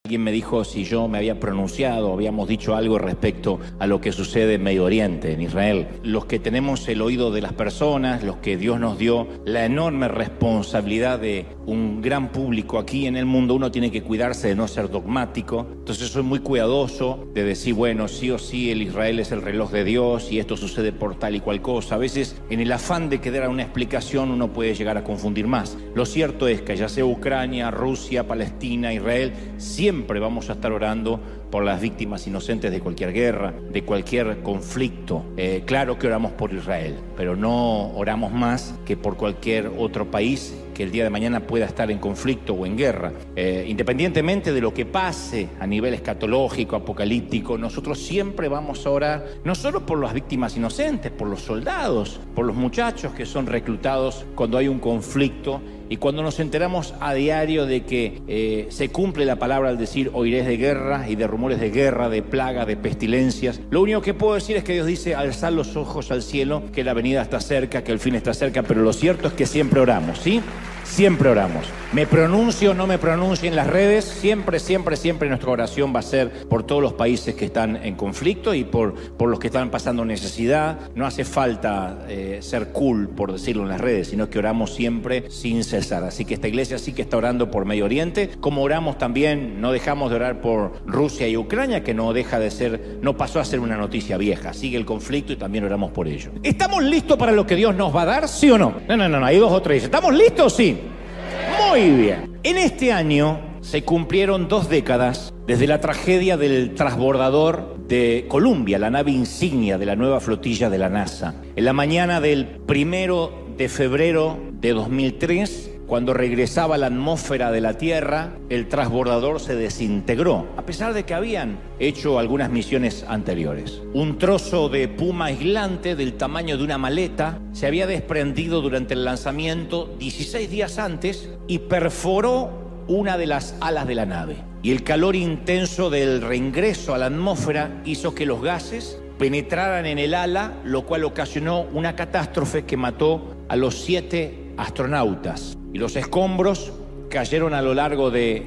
Alguien me dijo si yo me había pronunciado, habíamos dicho algo respecto a lo que sucede en Medio Oriente, en Israel. Los que tenemos el oído de las personas, los que Dios nos dio la enorme responsabilidad de un gran público aquí en el mundo, uno tiene que cuidarse de no ser dogmático. Entonces soy muy cuidadoso de decir, bueno, sí o sí, el Israel es el reloj de Dios y esto sucede por tal y cual cosa. A veces, en el afán de querer dar una explicación, uno puede llegar a confundir más. Lo cierto es que ya sea Ucrania, Rusia, Palestina, Israel, siempre vamos a estar orando por las víctimas inocentes de cualquier guerra, de cualquier conflicto. Claro que oramos por Israel, pero no oramos más que por cualquier otro país que el día de mañana pueda estar en conflicto o en guerra. Independientemente de lo que pase a nivel escatológico, apocalíptico, nosotros siempre vamos a orar, no solo por las víctimas inocentes, por los soldados, por los muchachos que son reclutados cuando hay un conflicto. Y cuando nos enteramos a diario de que se cumple la palabra al decir oiréis de guerra y de rumores de guerra, de plaga, de pestilencias, lo único que puedo decir es que Dios dice alzad los ojos al cielo, que la venida está cerca, que el fin está cerca, pero lo cierto es que siempre oramos, ¿sí? Siempre oramos. Me pronuncio o no me pronuncio en las redes, siempre nuestra oración va a ser por todos los países que están en conflicto y por los que están pasando necesidad. No hace falta ser cool, por decirlo en las redes, sino que oramos siempre sin cesar. Así que esta iglesia sí que está orando por Medio Oriente, como oramos también, no dejamos de orar por Rusia y Ucrania, que no pasó a ser una noticia vieja. Sigue el conflicto y también oramos por ello. ¿Estamos listos para lo que Dios nos va a dar, sí o no? No, hay dos o tres. ¿Estamos listos? Sí. Muy bien. En este año se cumplieron 2 décadas desde la tragedia del transbordador de Columbia, la nave insignia de la nueva flotilla de la NASA. En la mañana del 1 de febrero de 2003, cuando regresaba a la atmósfera de la Tierra, el transbordador se desintegró, a pesar de que habían hecho algunas misiones anteriores. Un trozo de puma aislante del tamaño de una maleta se había desprendido durante el lanzamiento 16 días antes y perforó una de las alas de la nave. Y el calor intenso del reingreso a la atmósfera hizo que los gases penetraran en el ala, lo cual ocasionó una catástrofe que mató a los 7 astronautas. Y los escombros cayeron a lo largo de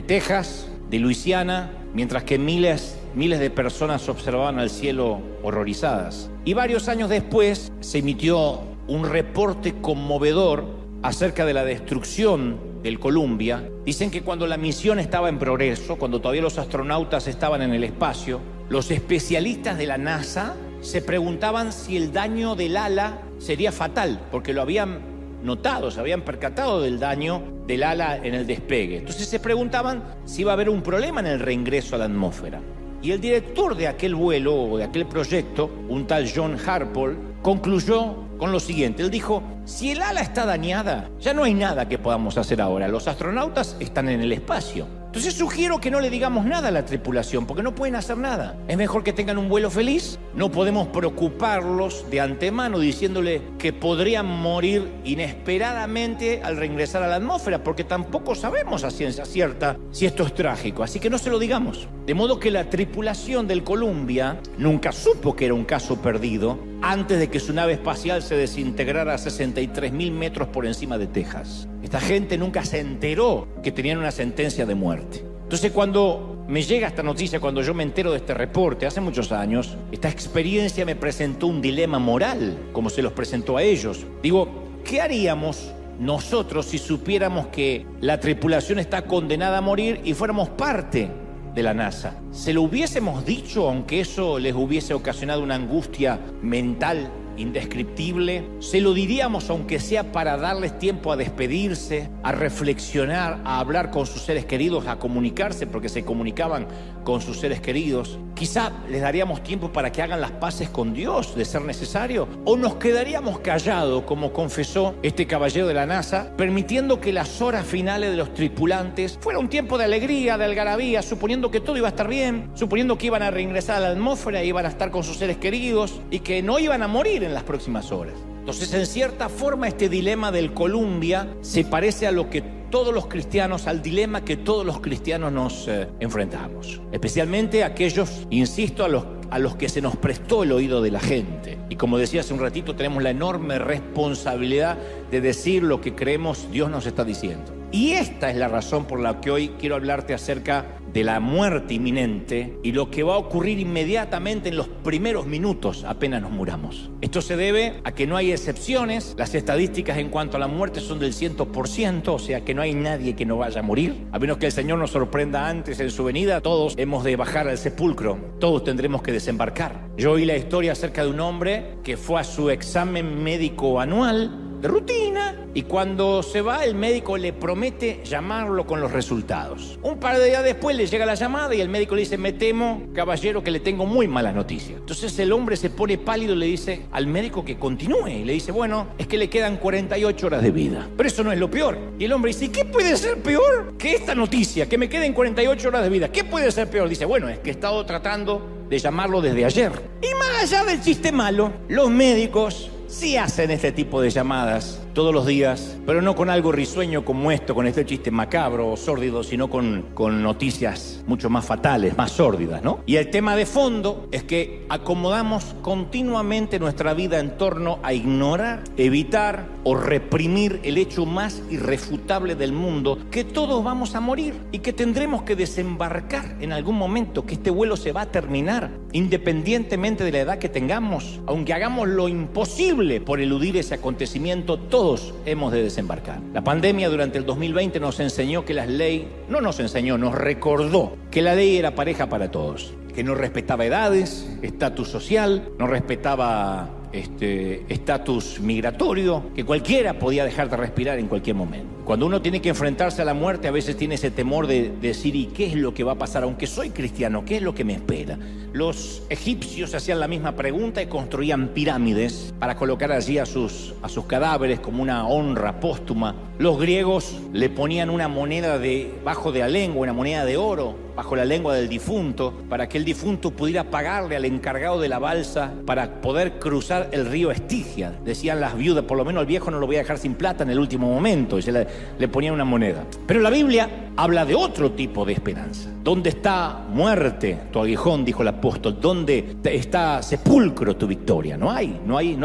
Texas, de Luisiana, mientras que miles de personas observaban al cielo horrorizadas. Y varios años después se emitió un reporte conmovedor acerca de la destrucción del Columbia. Dicen que cuando la misión estaba en progreso, cuando todavía los astronautas estaban en el espacio, los especialistas de la NASA se preguntaban si el daño del ala sería fatal, porque lo habían notado, se habían percatado del daño del ala en el despegue. Entonces se preguntaban si iba a haber un problema en el reingreso a la atmósfera. Y el director de aquel vuelo o de aquel proyecto, un tal John Harpole, concluyó con lo siguiente. Él dijo, si el ala está dañada, ya no hay nada que podamos hacer ahora. Los astronautas están en el espacio. Entonces sugiero que no le digamos nada a la tripulación, porque no pueden hacer nada. Es mejor que tengan un vuelo feliz. No podemos preocuparlos de antemano diciéndole que podrían morir inesperadamente al reingresar a la atmósfera, porque tampoco sabemos a ciencia cierta si esto es trágico. Así que no se lo digamos. De modo que la tripulación del Columbia nunca supo que era un caso perdido antes de que su nave espacial se desintegrara a 63.000 metros por encima de Texas. Esta gente nunca se enteró que tenían una sentencia de muerte. Entonces, cuando me llega esta noticia, cuando yo me entero de este reporte, hace muchos años, esta experiencia me presentó un dilema moral, como se los presentó a ellos. Digo, ¿qué haríamos nosotros si supiéramos que la tripulación está condenada a morir y fuéramos parte de la NASA? ¿Se lo hubiésemos dicho, aunque eso les hubiese ocasionado una angustia mental indescriptible? ¿Se lo diríamos aunque sea para darles tiempo a despedirse, a reflexionar, a hablar con sus seres queridos, a comunicarse, porque se comunicaban con sus seres queridos? Quizá les daríamos tiempo para que hagan las paces con Dios, de ser necesario, o nos quedaríamos callados, como confesó este caballero de la NASA, permitiendo que las horas finales de los tripulantes fuera un tiempo de alegría, de algarabía, suponiendo que todo iba a estar bien, suponiendo que iban a reingresar a la atmósfera, iban a estar con sus seres queridos y que no iban a morir en las próximas horas. Entonces, en cierta forma, este dilema del Columbia se parece a lo que todos los cristianos, al dilema que todos los cristianos nos enfrentamos. Especialmente aquellos, insisto, a los que se nos prestó el oído de la gente. Y como decía hace un ratito, tenemos la enorme responsabilidad de decir lo que creemos Dios nos está diciendo. Y esta es la razón por la que hoy quiero hablarte acerca de la muerte inminente y lo que va a ocurrir inmediatamente en los primeros minutos apenas nos muramos. Esto se debe a que no hay excepciones. Las estadísticas en cuanto a la muerte son del 100%, o sea que no hay nadie que no vaya a morir. A menos que el Señor nos sorprenda antes en su venida, todos hemos de bajar al sepulcro, todos tendremos que desembarcar. Yo oí la historia acerca de un hombre que fue a su examen médico anual de rutina y cuando se va el médico le promete llamarlo con los resultados. Un par de días después le llega la llamada y el médico le dice: me temo, caballero, que le tengo muy malas noticias. Entonces el hombre se pone pálido y le dice al médico que continúe y le dice: bueno, es que le quedan 48 horas de vida. Pero eso no es lo peor. Y el hombre dice: ¿qué puede ser peor que esta noticia? Que me queden 48 horas de vida. ¿Qué puede ser peor? Dice: bueno, es que he estado tratando de llamarlo desde ayer. Y más allá del chiste malo, los médicos sí hacen este tipo de llamadas todos los días, pero no con algo risueño como esto, con este chiste macabro o sórdido, sino con noticias mucho más fatales, más sórdidas, ¿no? Y el tema de fondo es que acomodamos continuamente nuestra vida en torno a ignorar, evitar o reprimir el hecho más irrefutable del mundo, que todos vamos a morir y que tendremos que desembarcar en algún momento, que este vuelo se va a terminar, independientemente de la edad que tengamos. Aunque hagamos lo imposible por eludir ese acontecimiento, todos hemos de desembarcar. La pandemia durante el 2020 nos enseñó que la ley, nos recordó que la ley era pareja para todos, que no respetaba edades, estatus social, no respetaba estatus migratorio, que cualquiera podía dejar de respirar en cualquier momento. Cuando uno tiene que enfrentarse a la muerte, a veces tiene ese temor de decir: ¿y qué es lo que va a pasar? Aunque soy cristiano, ¿qué es lo que me espera? Los egipcios hacían la misma pregunta y construían pirámides para colocar allí a sus cadáveres como una honra póstuma. Los griegos le ponían una moneda debajo de la lengua, una moneda de oro bajo la lengua del difunto, para que el difunto pudiera pagarle al encargado de la balsa para poder cruzar el río Estigia. Decían las viudas: por lo menos al viejo no lo voy a dejar sin plata en el último momento. Y se le ponían una moneda. Pero la Biblia habla de otro tipo de esperanza. ¿Dónde está muerte tu aguijón?, dijo el apóstol. ¿Dónde está sepulcro tu victoria? No hay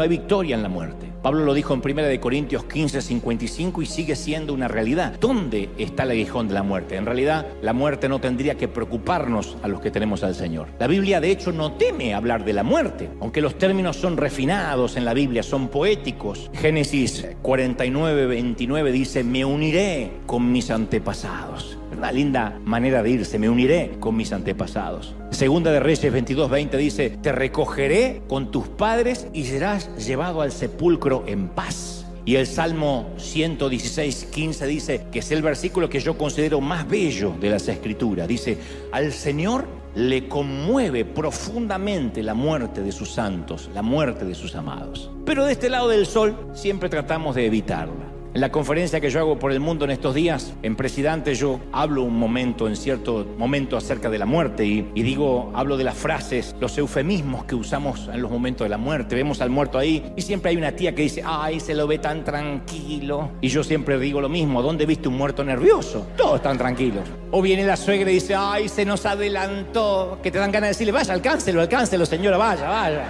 victoria en la muerte. Pablo lo dijo en 1 Corintios 15:55 y sigue siendo una realidad. ¿Dónde está el aguijón de la muerte? En realidad, la muerte no tendría que preocuparnos a los que tenemos al Señor. La Biblia, de hecho, no teme hablar de la muerte, aunque los términos son refinados en la Biblia, son poéticos. Génesis 49:29 dice: me uniré con mis antepasados. Una linda manera de irse: me uniré con mis antepasados. Segunda de Reyes 22:20 dice: te recogeré con tus padres y serás llevado al sepulcro en paz. Y el Salmo 116:15 dice, que es el versículo que yo considero más bello de las Escrituras. Dice: al Señor le conmueve profundamente la muerte de sus santos, la muerte de sus amados. Pero de este lado del sol siempre tratamos de evitarla. En la conferencia que yo hago por el mundo en estos días, en Presidente, yo hablo en cierto momento acerca de la muerte y hablo de las frases, los eufemismos que usamos en los momentos de la muerte. Vemos al muerto ahí y siempre hay una tía que dice: ay, se lo ve tan tranquilo. Y yo siempre digo lo mismo: ¿dónde viste un muerto nervioso? Todos están tranquilos. O viene la suegra y dice: ay, se nos adelantó. Que te dan ganas de decirle: vaya, alcáncelo, señora, vaya.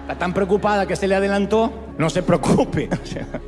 Está tan preocupada que se le adelantó. No se preocupe.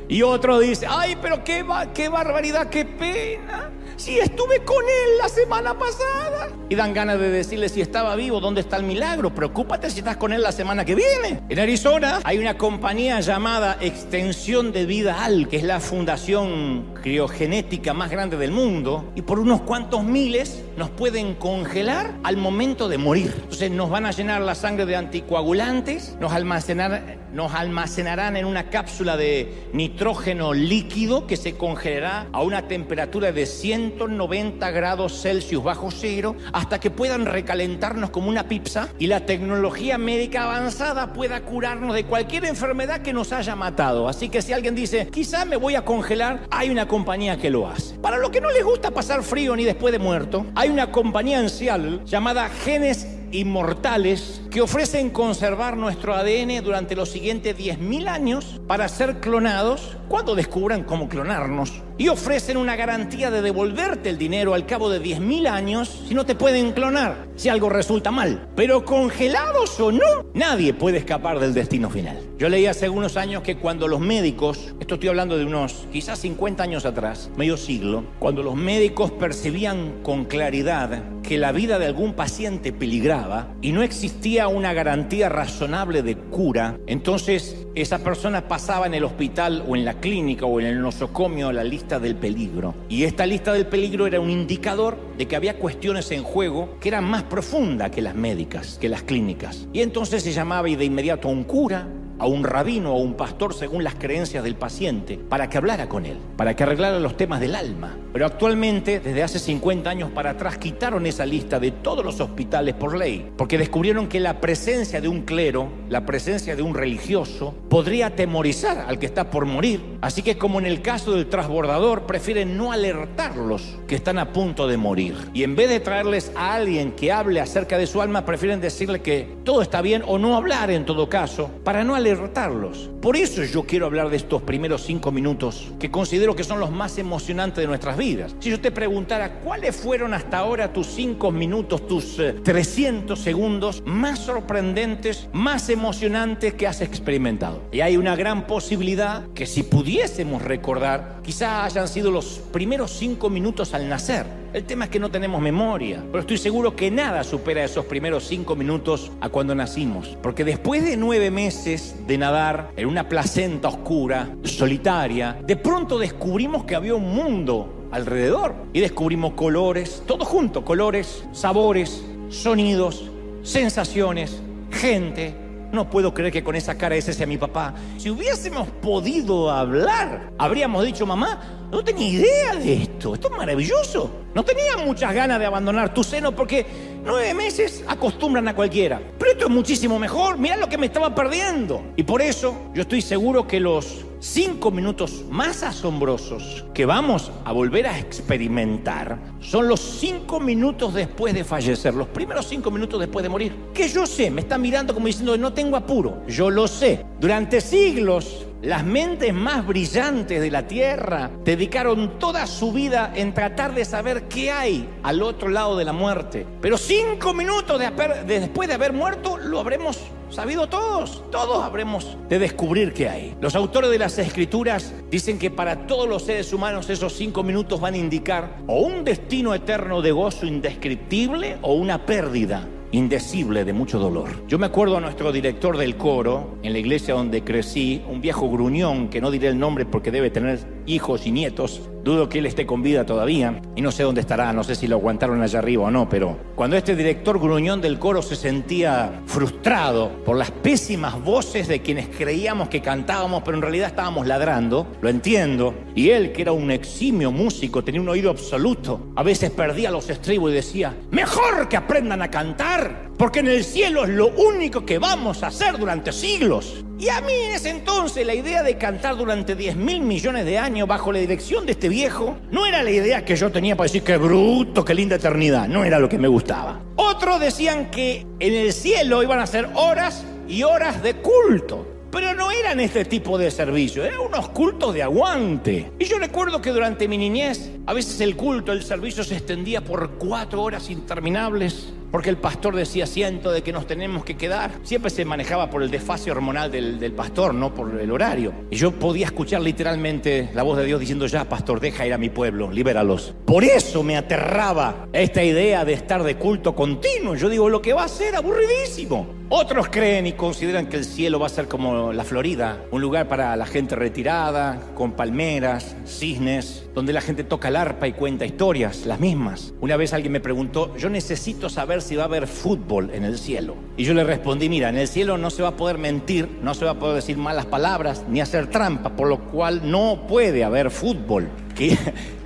Y otro dice: ay, pero qué barbaridad, qué pena. Si estuve con él la semana pasada. Y dan ganas de decirle: si estaba vivo, ¿dónde está el milagro? Preocúpate si estás con él la semana que viene. En Arizona hay una compañía llamada Extensión de Vida Al, que es la fundación criogenética más grande del mundo. Y por unos cuantos miles nos pueden congelar al momento de morir. Entonces nos van a llenar la sangre de anticoagulantes, nos almacenarán en una cápsula de nitrógeno líquido que se congelará a una temperatura de 190 grados Celsius bajo cero hasta que puedan recalentarnos como una pizza y la tecnología médica avanzada pueda curarnos de cualquier enfermedad que nos haya matado. Así que si alguien dice: quizá me voy a congelar, hay una compañía que lo hace. Para los que no les gusta pasar frío ni después de muerto, hay una compañía en Seattle llamada Genes Inmortales que ofrecen conservar nuestro ADN durante los siguientes 10.000 años para ser clonados cuando descubran cómo clonarnos. Y ofrecen una garantía de devolverte el dinero al cabo de 10.000 años si no te pueden clonar, si algo resulta mal. Pero congelados o no, nadie puede escapar del destino final. Yo leí hace unos años que cuando los médicos, esto estoy hablando de unos quizás 50 años atrás, medio siglo, cuando los médicos percibían con claridad que la vida de algún paciente peligraba y no existía una garantía razonable de cura, entonces esa persona pasaba en el hospital o en la clínica o en el nosocomio la lista del peligro. Y esta lista del peligro era un indicador de que había cuestiones en juego que eran más profundas que las médicas, que las clínicas. Y entonces se llamaba de inmediato a un cura, a un rabino o a un pastor según las creencias del paciente para que hablara con él, para que arreglara los temas del alma. Pero actualmente, desde hace 50 años para atrás, quitaron esa lista de todos los hospitales por ley, porque descubrieron que la presencia de un clero, la presencia de un religioso, podría atemorizar al que está por morir. Así que, como en el caso del transbordador, prefieren no alertarlos que están a punto de morir. Y en vez de traerles a alguien que hable acerca de su alma, prefieren decirle que todo está bien o no hablar en todo caso, para no alertarlos. Por eso yo quiero hablar de estos primeros 5 minutos que considero que son los más emocionantes de nuestras vidas. Si yo te preguntara cuáles fueron hasta ahora tus 5 minutos, tus 300 segundos más sorprendentes, más emocionantes que has experimentado. Y hay una gran posibilidad que si pudiésemos recordar, quizá hayan sido los primeros 5 minutos al nacer. El tema es que no tenemos memoria, pero estoy seguro que nada supera esos primeros 5 minutos a cuando nacimos. Porque después de 9 meses de nadar en una placenta oscura, solitaria, de pronto descubrimos que había un mundo alrededor. Y descubrimos colores, todo junto, colores, sabores, sonidos, sensaciones, gente. No puedo creer que con esa cara ese sea mi papá. Si hubiésemos podido hablar, habríamos dicho: mamá, no tenía idea de esto es maravilloso. No tenía muchas ganas de abandonar tu seno porque 9 meses acostumbran a cualquiera. Pero esto es muchísimo mejor, mirá lo que me estaba perdiendo. Y por eso yo estoy seguro que los 5 minutos más asombrosos que vamos a volver a experimentar son los 5 minutos después de fallecer, los primeros 5 minutos después de morir. Que yo sé, me están mirando como diciendo: no tengo apuro. Yo lo sé. Durante siglos, las mentes más brillantes de la Tierra dedicaron toda su vida en tratar de saber qué hay al otro lado de la muerte. Pero 5 minutos después de haber muerto, lo habremos sabido todos. Todos habremos de descubrir qué hay. Los autores de las Escrituras dicen que para todos los seres humanos esos 5 minutos van a indicar o un destino eterno de gozo indescriptible o una pérdida indecible de mucho dolor. Yo me acuerdo a nuestro director del coro en la iglesia donde crecí, un viejo gruñón que no diré el nombre porque debe tener hijos y nietos. Dudo que él esté con vida todavía y no sé dónde estará, no sé si lo aguantaron allá arriba o no, pero cuando este director gruñón del coro se sentía frustrado por las pésimas voces de quienes creíamos que cantábamos pero en realidad estábamos ladrando, lo entiendo, y él, que era un eximio músico, tenía un oído absoluto, a veces perdía los estribos y decía: mejor que aprendan a cantar, porque en el cielo es lo único que vamos a hacer durante siglos. Y a mí en ese entonces la idea de cantar durante 10.000 millones de años bajo la dirección de este viejo no era la idea que yo tenía para decir: qué bruto, qué linda eternidad. No era lo que me gustaba. Otros decían que en el cielo iban a ser horas y horas de culto. Pero no eran este tipo de servicio, eran unos cultos de aguante. Y yo recuerdo que durante mi niñez, a veces el culto, el servicio se extendía por 4 horas interminables, porque el pastor decía: siento de que nos tenemos que quedar. Siempre se manejaba por el desfase hormonal del pastor, no por el horario. Y yo podía escuchar literalmente la voz de Dios diciendo: ya, pastor, deja ir a mi pueblo, libéralos. Por eso me aterraba esta idea de estar de culto continuo. Yo digo, lo que va a ser aburridísimo. Otros creen y consideran que el cielo va a ser como la Florida, un lugar para la gente retirada, con palmeras, cisnes, donde la gente toca el arpa y cuenta historias, las mismas. Una vez alguien me preguntó: yo necesito saber si va a haber fútbol en el cielo. Y yo le respondí: mira, en el cielo no se va a poder mentir, no se va a poder decir malas palabras, ni hacer trampa, por lo cual no puede haber fútbol.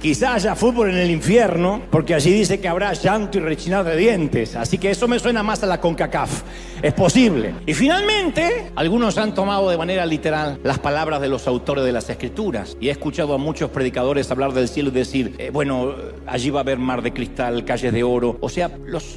Quizá haya fútbol en el infierno, porque allí dice que habrá llanto y rechinar de dientes. Así que eso me suena más a la CONCACAF. Es posible. Y finalmente, algunos han tomado de manera literal las palabras de los autores de las Escrituras. Y he escuchado a muchos predicadores hablar del cielo y decir, allí va a haber mar de cristal, calles de oro. O sea,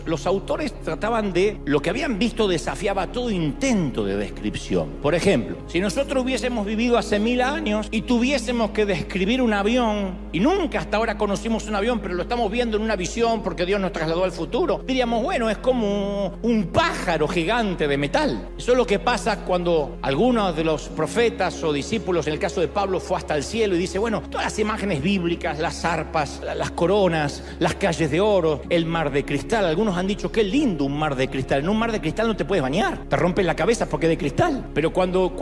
los autores trataban de... Lo que habían visto desafiaba todo intento de descripción. Por ejemplo, si nosotros hubiésemos vivido hace 1000 años y tuviésemos que describir un avión, y nunca hasta ahora conocimos un avión, pero lo estamos viendo en una visión porque Dios nos trasladó al futuro, diríamos, bueno, es como un pájaro gigante de metal. Eso es lo que pasa cuando algunos de los profetas o discípulos, en el caso de Pablo, fue hasta el cielo y dice, bueno, todas las imágenes bíblicas, las arpas, las coronas, las calles de oro, el mar de cristal. Algunos han dicho, qué lindo un mar de cristal. En un mar de cristal no te puedes bañar, te rompes la cabeza porque es de cristal. Pero cuando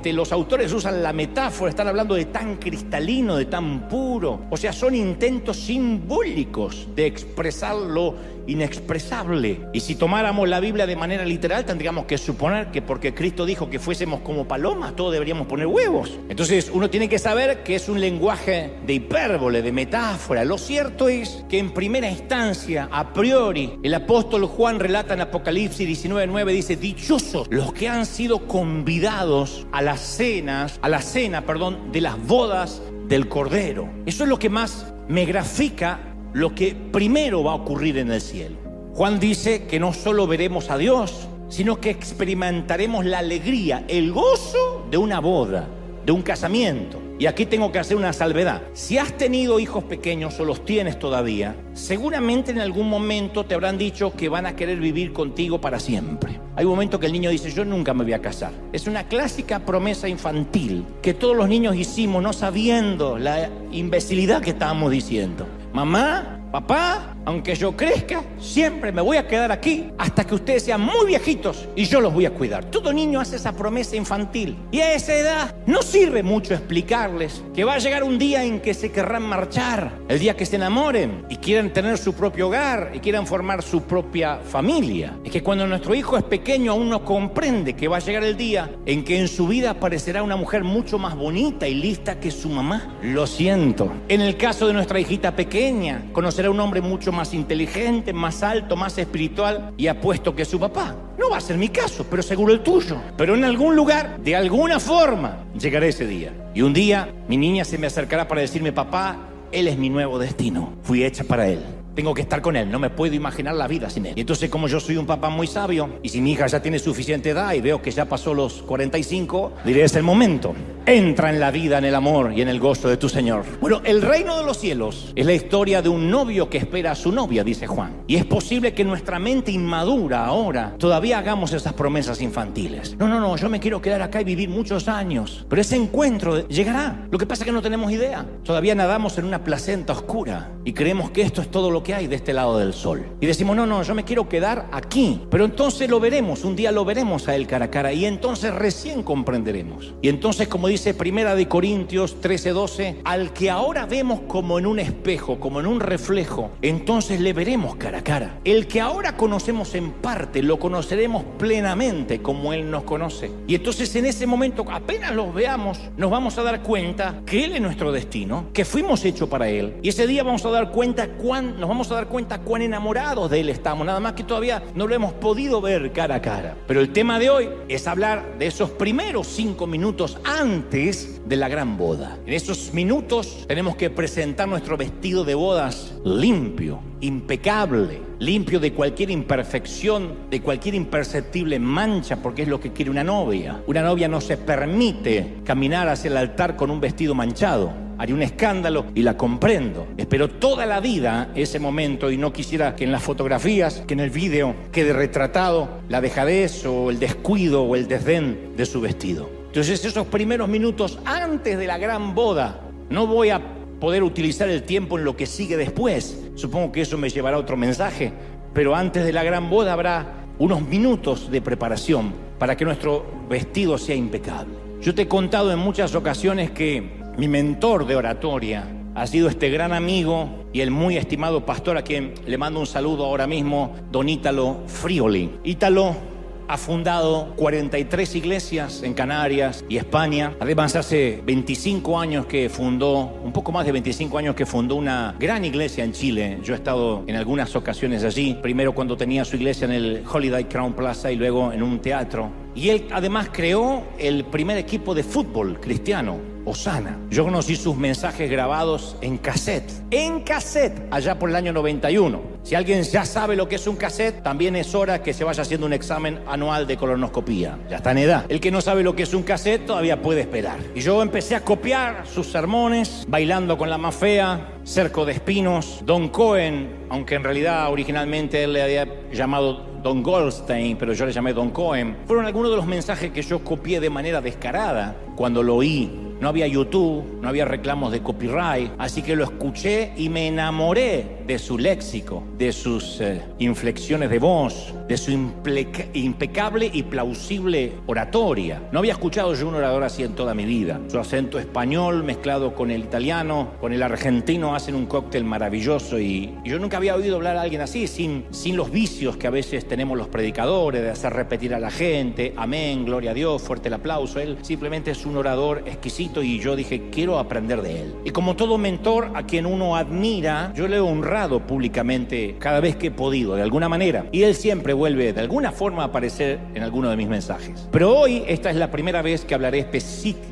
los autores usan la metáfora, están hablando de tan cristalino, de tan puro. O sea, son intentos simbólicos de expresar lo inexpresable. Y si tomáramos la Biblia de manera literal, tendríamos que suponer que porque Cristo dijo que fuésemos como palomas, todos deberíamos poner huevos. Entonces uno tiene que saber que es un lenguaje de hipérbole, de metáfora. Lo cierto es que en primera instancia, a priori, el apóstol Juan relata en Apocalipsis 19:9, dice, dichosos los que han sido convidados a la cena, de las bodas del Cordero. Eso es lo que más me grafica lo que primero va a ocurrir en el cielo. Juan dice que no solo veremos a Dios, sino que experimentaremos la alegría, el gozo de una boda, de un casamiento. Y aquí tengo que hacer una salvedad. Si has tenido hijos pequeños o los tienes todavía, seguramente en algún momento te habrán dicho que van a querer vivir contigo para siempre. Hay un momento que el niño dice, yo nunca me voy a casar. Es una clásica promesa infantil que todos los niños hicimos no sabiendo la imbecilidad que estábamos diciendo. Mamá, papá, aunque yo crezca, siempre me voy a quedar aquí hasta que ustedes sean muy viejitos y yo los voy a cuidar. Todo niño hace esa promesa infantil. Y a esa edad no sirve mucho explicarles que va a llegar un día en que se querrán marchar, el día que se enamoren y quieran tener su propio hogar y quieran formar su propia familia. Es que cuando nuestro hijo es pequeño aún no comprende que va a llegar el día en que en su vida aparecerá una mujer mucho más bonita y lista que su mamá. Lo siento. En el caso de nuestra hijita pequeña, conocerá un hombre mucho más inteligente, más alto, más espiritual y apuesto que su papá. No va a ser mi caso, pero seguro el tuyo. Pero en algún lugar, de alguna forma, llegará ese día. Y un día mi niña se me acercará para decirme, papá, él es mi nuevo destino. Fui hecha para él. Tengo que estar con él, no me puedo imaginar la vida sin él. Y entonces, como yo soy un papá muy sabio, y si mi hija ya tiene suficiente edad y veo que ya pasó los 45, diré, es el momento. Entra en la vida, en el amor y en el gozo de tu Señor. Bueno, el reino de los cielos es la historia de un novio que espera a su novia, dice Juan. Y es posible que nuestra mente inmadura ahora todavía hagamos esas promesas infantiles. No, yo me quiero quedar acá y vivir muchos años. Pero ese encuentro llegará. Lo que pasa es que no tenemos idea. Todavía nadamos en una placenta oscura y creemos que esto es todo lo que hay de este lado del sol. Y decimos, no, yo me quiero quedar aquí. Pero entonces lo veremos, un día lo veremos a él cara a cara y entonces recién comprenderemos. Y entonces, como dice Primera de Corintios 13:12, al que ahora vemos como en un espejo, como en un reflejo, entonces le veremos cara a cara. El que ahora conocemos en parte, lo conoceremos plenamente como él nos conoce. Y entonces en ese momento, apenas los veamos, nos vamos a dar cuenta que él es nuestro destino, que fuimos hechos para él. Y ese día nos vamos a dar cuenta cuán enamorados de él estamos, nada más que todavía no lo hemos podido ver cara a cara. Pero el tema de hoy es hablar de esos primeros 5 minutos antes de la gran boda. En esos minutos tenemos que presentar nuestro vestido de bodas limpio, impecable, limpio de cualquier imperfección, de cualquier imperceptible mancha, porque es lo que quiere una novia. Una novia no se permite caminar hacia el altar con un vestido manchado. Haría un escándalo y la comprendo. Espero toda la vida ese momento y no quisiera que en las fotografías, que en el video quede retratado la dejadez o el descuido o el desdén de su vestido. Entonces esos primeros minutos antes de la gran boda, no voy a poder utilizar el tiempo en lo que sigue después. Supongo que eso me llevará a otro mensaje, pero antes de la gran boda habrá unos minutos de preparación para que nuestro vestido sea impecable. Yo te he contado en muchas ocasiones que mi mentor de oratoria ha sido este gran amigo y el muy estimado pastor a quien le mando un saludo ahora mismo, don Ítalo Frioli. Ítalo ha fundado 43 iglesias en Canarias y España. Además, hace 25 años que fundó, un poco más de 25 años que fundó una gran iglesia en Chile. Yo he estado en algunas ocasiones allí, primero cuando tenía su iglesia en el Holiday Crown Plaza y luego en un teatro. Y él además creó el primer equipo de fútbol cristiano, Osana. Yo conocí sus mensajes grabados en cassette, allá por el año 91. Si alguien ya sabe lo que es un cassette, también es hora que se vaya haciendo un examen anual de colonoscopía. Ya está en edad. El que no sabe lo que es un cassette todavía puede esperar. Y yo empecé a copiar sus sermones, Bailando con la más fea, Cerco de espinos, Don Cohen, aunque en realidad originalmente él le había llamado Don Goldstein, pero yo le llamé Don Cohen. Fueron algunos de los mensajes que yo copié de manera descarada cuando lo oí. No había YouTube, no había reclamos de copyright, así que lo escuché y me enamoré de su léxico, de sus inflexiones de voz, de su impecable y plausible oratoria. No había escuchado yo un orador así en toda mi vida. Su acento español mezclado con el italiano, con el argentino, hacen un cóctel maravilloso y yo nunca había oído hablar a alguien así, sin los vicios que a veces tenemos los predicadores de hacer repetir a la gente, amén, gloria a Dios, fuerte el aplauso. Él simplemente es un orador exquisito y yo dije, quiero aprender de él. Y como todo mentor a quien uno admira, yo le he honrado públicamente cada vez que he podido, de alguna manera. Y él siempre vuelve de alguna forma a aparecer en alguno de mis mensajes. Pero hoy esta es la primera vez que hablaré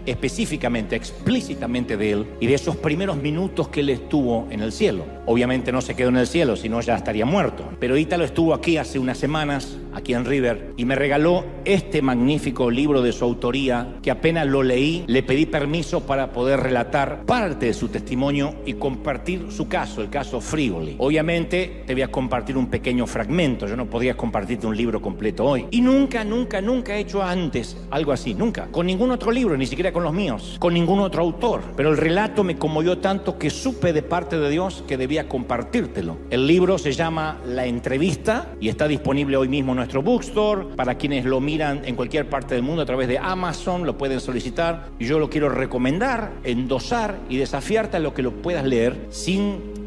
específicamente, explícitamente de él y de esos primeros minutos que él estuvo en el cielo. Obviamente no se quedó en el cielo, si no ya estaría muerto. Pero Ítalo estuvo aquí hace unas semanas, aquí en River, y me regaló este magnífico libro de su autoría, que apenas lo leí, le pedí permiso para poder relatar parte de su testimonio y compartir su caso, el caso Frigoli. Obviamente te voy a compartir un pequeño fragmento, yo no podría compartirte un libro completo hoy. Y nunca he hecho antes algo así, nunca. Con ningún otro libro, ni siquiera con los míos, con ningún otro autor. Pero el relato me conmovió tanto que supe de parte de Dios que debía compartírtelo. El libro se llama La Entrevista y está disponible hoy mismo en nuestro bookstore. Para quienes lo miran en cualquier parte del mundo a través de Amazon, lo pueden solicitar. Y yo lo quiero recomendar, endosar y desafiarte a lo que lo puedas leer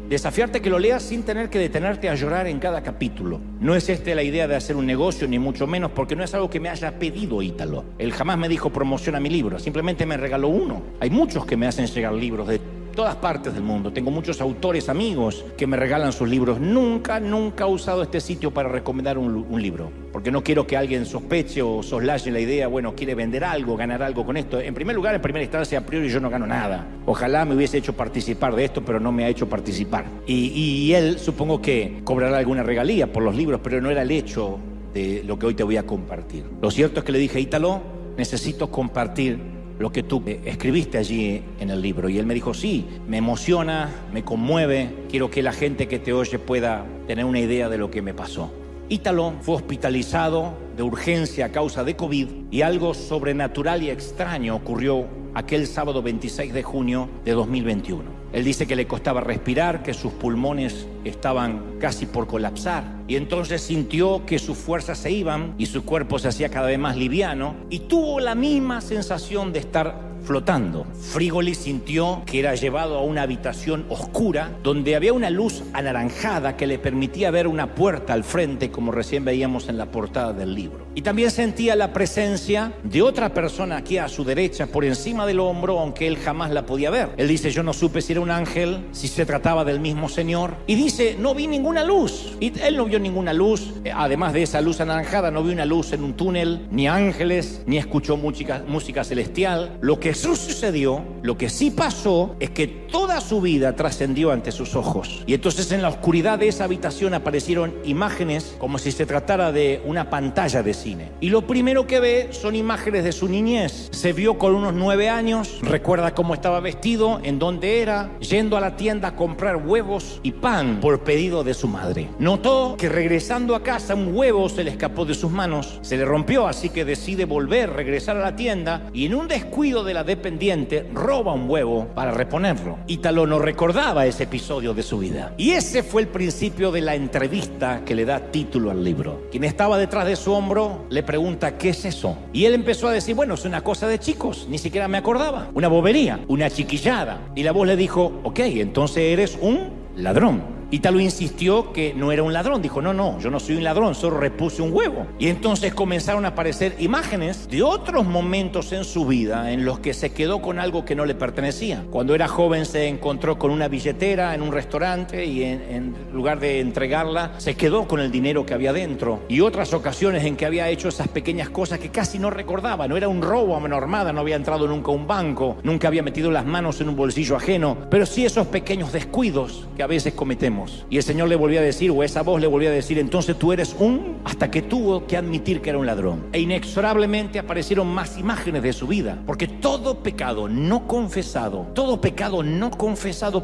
desafiarte que lo leas sin tener que detenerte a llorar en cada capítulo. No es la idea de hacer un negocio, ni mucho menos, porque no es algo que me haya pedido Ítalo. Él jamás me dijo promociona mi libro, simplemente me regaló uno. Hay muchos que me hacen llegar libros de todas partes del mundo. Tengo muchos autores, amigos, que me regalan sus libros. Nunca he usado este sitio para recomendar un libro, porque no quiero que alguien sospeche o soslaye la idea, bueno, quiere vender algo, ganar algo con esto. En primer lugar, en primera instancia, a priori yo no gano nada. Ojalá me hubiese hecho participar de esto, pero no me ha hecho participar. Y él supongo que cobrará alguna regalía por los libros, pero no era el hecho de lo que hoy te voy a compartir. Lo cierto es que le dije, Ítalo, necesito compartir lo que tú escribiste allí en el libro. Y él me dijo, sí, me emociona, me conmueve, quiero que la gente que te oye pueda tener una idea de lo que me pasó. Ítalo fue hospitalizado de urgencia a causa de COVID y algo sobrenatural y extraño ocurrió aquel sábado 26 de junio de 2021. Él dice que le costaba respirar, que sus pulmones estaban casi por colapsar. Y entonces sintió que sus fuerzas se iban y su cuerpo se hacía cada vez más liviano. Y tuvo la misma sensación de estar flotando. Frigoli sintió que era llevado a una habitación oscura donde había una luz anaranjada que le permitía ver una puerta al frente, como recién veíamos en la portada del libro. Y también sentía la presencia de otra persona aquí a su derecha, por encima del hombro, aunque él jamás la podía ver. Él dice, yo no supe si era un ángel, si se trataba del mismo Señor. Y dice, no vi ninguna luz. Y él no vio ninguna luz. Además de esa luz anaranjada, no vio una luz en un túnel, ni ángeles, ni escuchó música celestial. Lo que sucedió, lo que sí pasó, es que toda su vida trascendió ante sus ojos. Y entonces en la oscuridad de esa habitación aparecieron imágenes como si se tratara de una pantalla de cine. Y lo primero que ve son imágenes de su niñez. Se vio con unos 9 años, recuerda cómo estaba vestido, en dónde era, yendo a la tienda a comprar huevos y pan por pedido de su madre. Notó que regresando a casa un huevo se le escapó de sus manos, se le rompió, así que decide regresar a la tienda y en un descuido de la dependiente roba un huevo para reponerlo. Ítalo no recordaba ese episodio de su vida. Y ese fue el principio de la entrevista que le da título al libro. Quien estaba detrás de su hombro le pregunta, ¿qué es eso? Y él empezó a decir, bueno, es una cosa de chicos, ni siquiera me acordaba. Una bobería, una chiquillada. Y la voz le dijo, ok, entonces eres un ladrón. Ítalo insistió que no era un ladrón. Dijo, no, yo no soy un ladrón, solo repuse un huevo. Y entonces comenzaron a aparecer imágenes de otros momentos en su vida en los que se quedó con algo que no le pertenecía. Cuando era joven se encontró con una billetera en un restaurante y en lugar de entregarla, se quedó con el dinero que había dentro. Y otras ocasiones en que había hecho esas pequeñas cosas que casi no recordaba. No era un robo a mano armada, no había entrado nunca a un banco, nunca había metido las manos en un bolsillo ajeno, pero sí esos pequeños descuidos que a veces cometemos. Y el Señor le volvía a decir, o esa voz le volvía a decir, entonces tú eres hasta que tuvo que admitir que era un ladrón. E inexorablemente aparecieron más imágenes de su vida, porque todo pecado no confesado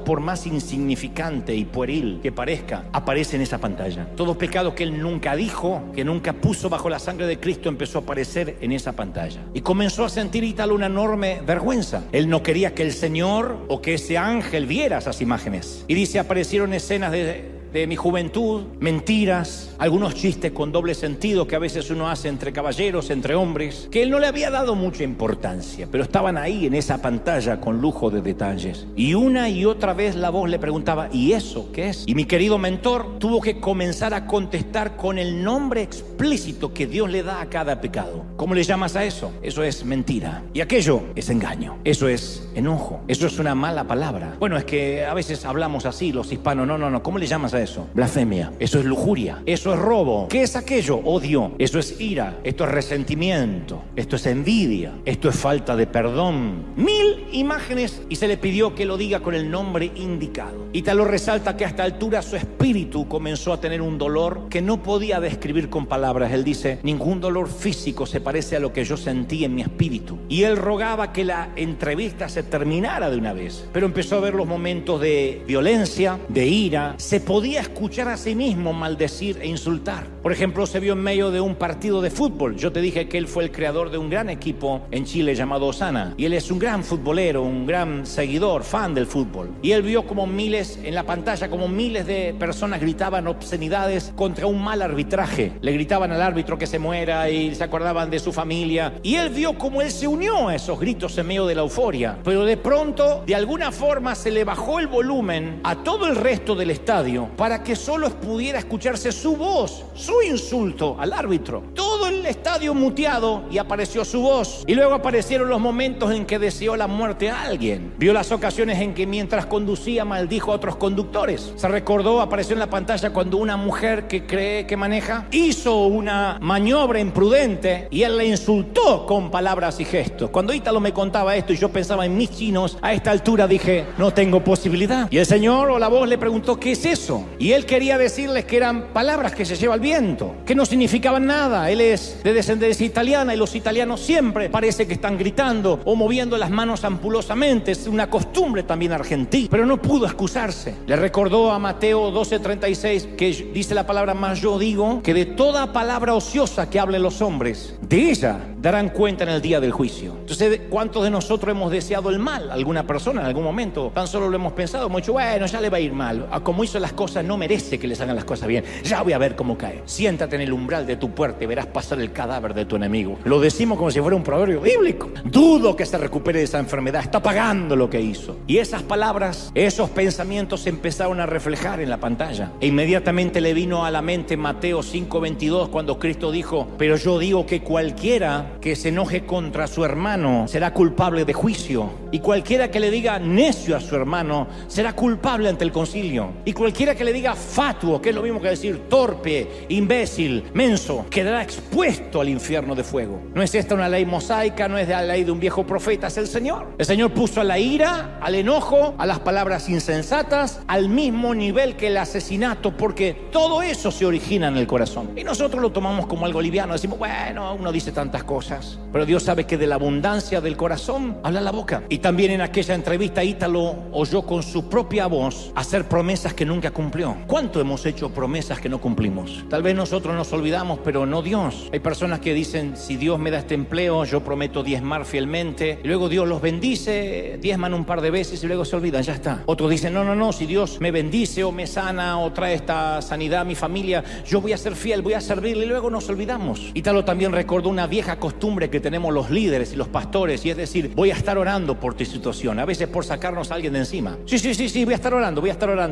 por más insignificante y pueril que parezca, aparece en esa pantalla. Todo pecado que él nunca dijo, que nunca puso bajo la sangre de Cristo, empezó a aparecer en esa pantalla. Y comenzó a sentir Ítalo una enorme vergüenza. Él no quería que el Señor o que ese ángel viera esas imágenes. Y dice, aparecieron escenas de mi juventud, mentiras, algunos chistes con doble sentido que a veces uno hace entre caballeros, entre hombres, que él no le había dado mucha importancia, pero estaban ahí en esa pantalla con lujo de detalles. Y una y otra vez la voz le preguntaba, ¿y eso qué es? Y mi querido mentor tuvo que comenzar a contestar con el nombre explícito que Dios le da a cada pecado. ¿Cómo le llamas a eso? Eso es mentira. Y aquello es engaño. Eso es enojo. Eso es una mala palabra. Bueno, es que a veces hablamos así los hispanos. No. ¿Cómo le llamas a eso? Blasfemia. Eso es lujuria. Eso es robo. ¿Qué es aquello? Odio. Eso es ira. Esto es resentimiento. Esto es envidia. Esto es falta de perdón. 1000 imágenes y se le pidió que lo diga con el nombre indicado. Ítalo resalta que a esta altura su espíritu comenzó a tener un dolor que no podía describir con palabras. Él dice, ningún dolor físico se parece a lo que yo sentí en mi espíritu. Y él rogaba que la entrevista se terminara de una vez. Pero empezó a ver los momentos de violencia, de ira. Se podía escuchar a sí mismo maldecir e insultar. Por ejemplo, se vio en medio de un partido de fútbol. Yo te dije que él fue el creador de un gran equipo en Chile llamado Osana. Y él es un gran futbolero, un gran seguidor, fan del fútbol. Y él vio como en la pantalla, como miles de personas gritaban obscenidades contra un mal arbitraje. Le gritaban al árbitro que se muera y se acordaban de su familia. Y él vio cómo él se unió a esos gritos en medio de la euforia. Pero de pronto, de alguna forma, se le bajó el volumen a todo el resto del estadio para que solo pudiera escucharse su voz, su insulto al árbitro. Todo el estadio muteado y apareció su voz. Y luego aparecieron los momentos en que deseó la muerte a alguien. Vio las ocasiones en que mientras conducía maldijo a otros conductores. Se recordó, apareció en la pantalla cuando una mujer que cree que maneja hizo una maniobra imprudente y él le insultó con palabras y gestos. Cuando Ítalo me contaba esto y yo pensaba en mis chinos, a esta altura dije, no tengo posibilidad. Y el Señor o la voz le preguntó, ¿qué es eso? Y él quería decirles que eran palabras que se lleva el viento, que no significaban nada. Él es de descendencia italiana y los italianos siempre parece que están gritando o moviendo las manos ampulosamente. Es una costumbre también argentina, pero no pudo excusarse. Le recordó a Mateo 12:36 que dice la palabra, más yo digo que de toda palabra ociosa que hablen los hombres, de ella darán cuenta en el día del juicio. Entonces, ¿cuántos de nosotros hemos deseado el mal a alguna persona en algún momento? Tan solo lo hemos pensado, hemos dicho, bueno, ya le va a ir mal. Como hizo las cosas, no merece que les hagan las cosas bien. Ya voy a ver cómo cae. Siéntate en el umbral de tu puerta y verás pasar el cadáver de tu enemigo. Lo decimos como si fuera un proverbio bíblico. Dudo que se recupere de esa enfermedad. Está pagando lo que hizo. Y esas palabras, esos pensamientos se empezaron a reflejar en la pantalla. E inmediatamente le vino a la mente Mateo 5:22 cuando Cristo dijo, pero yo digo que cualquiera que se enoje contra su hermano será culpable de juicio. Y cualquiera que le diga necio a su hermano será culpable ante el concilio. Y cualquiera que le diga fatuo, que es lo mismo que decir torpe, imbécil, menso, quedará expuesto al infierno de fuego. No es esta una ley mosaica, no es la ley de un viejo profeta, es el Señor. El Señor puso a la ira, al enojo, a las palabras insensatas, al mismo nivel que el asesinato, porque todo eso se origina en el corazón. Y nosotros lo tomamos como algo liviano, decimos, bueno, uno dice tantas cosas, pero Dios sabe que de la abundancia del corazón habla la boca. Y también en aquella entrevista Ítalo oyó con su propia voz hacer promesas que nunca cumplió. ¿Cuánto hemos hecho promesas que no cumplimos? Tal vez nosotros nos olvidamos, pero no Dios. Hay personas que dicen, si Dios me da este empleo, yo prometo diezmar fielmente. Y luego Dios los bendice, diezman un par de veces y luego se olvidan, ya está. Otros dicen, no, si Dios me bendice o me sana o trae esta sanidad a mi familia, yo voy a ser fiel, voy a servirle, y luego nos olvidamos. Ítalo también recordó una vieja costumbre que tenemos los líderes y los pastores, y es decir, voy a estar orando por por tu situación, a veces por sacarnos a alguien de encima. Sí, voy a estar orando.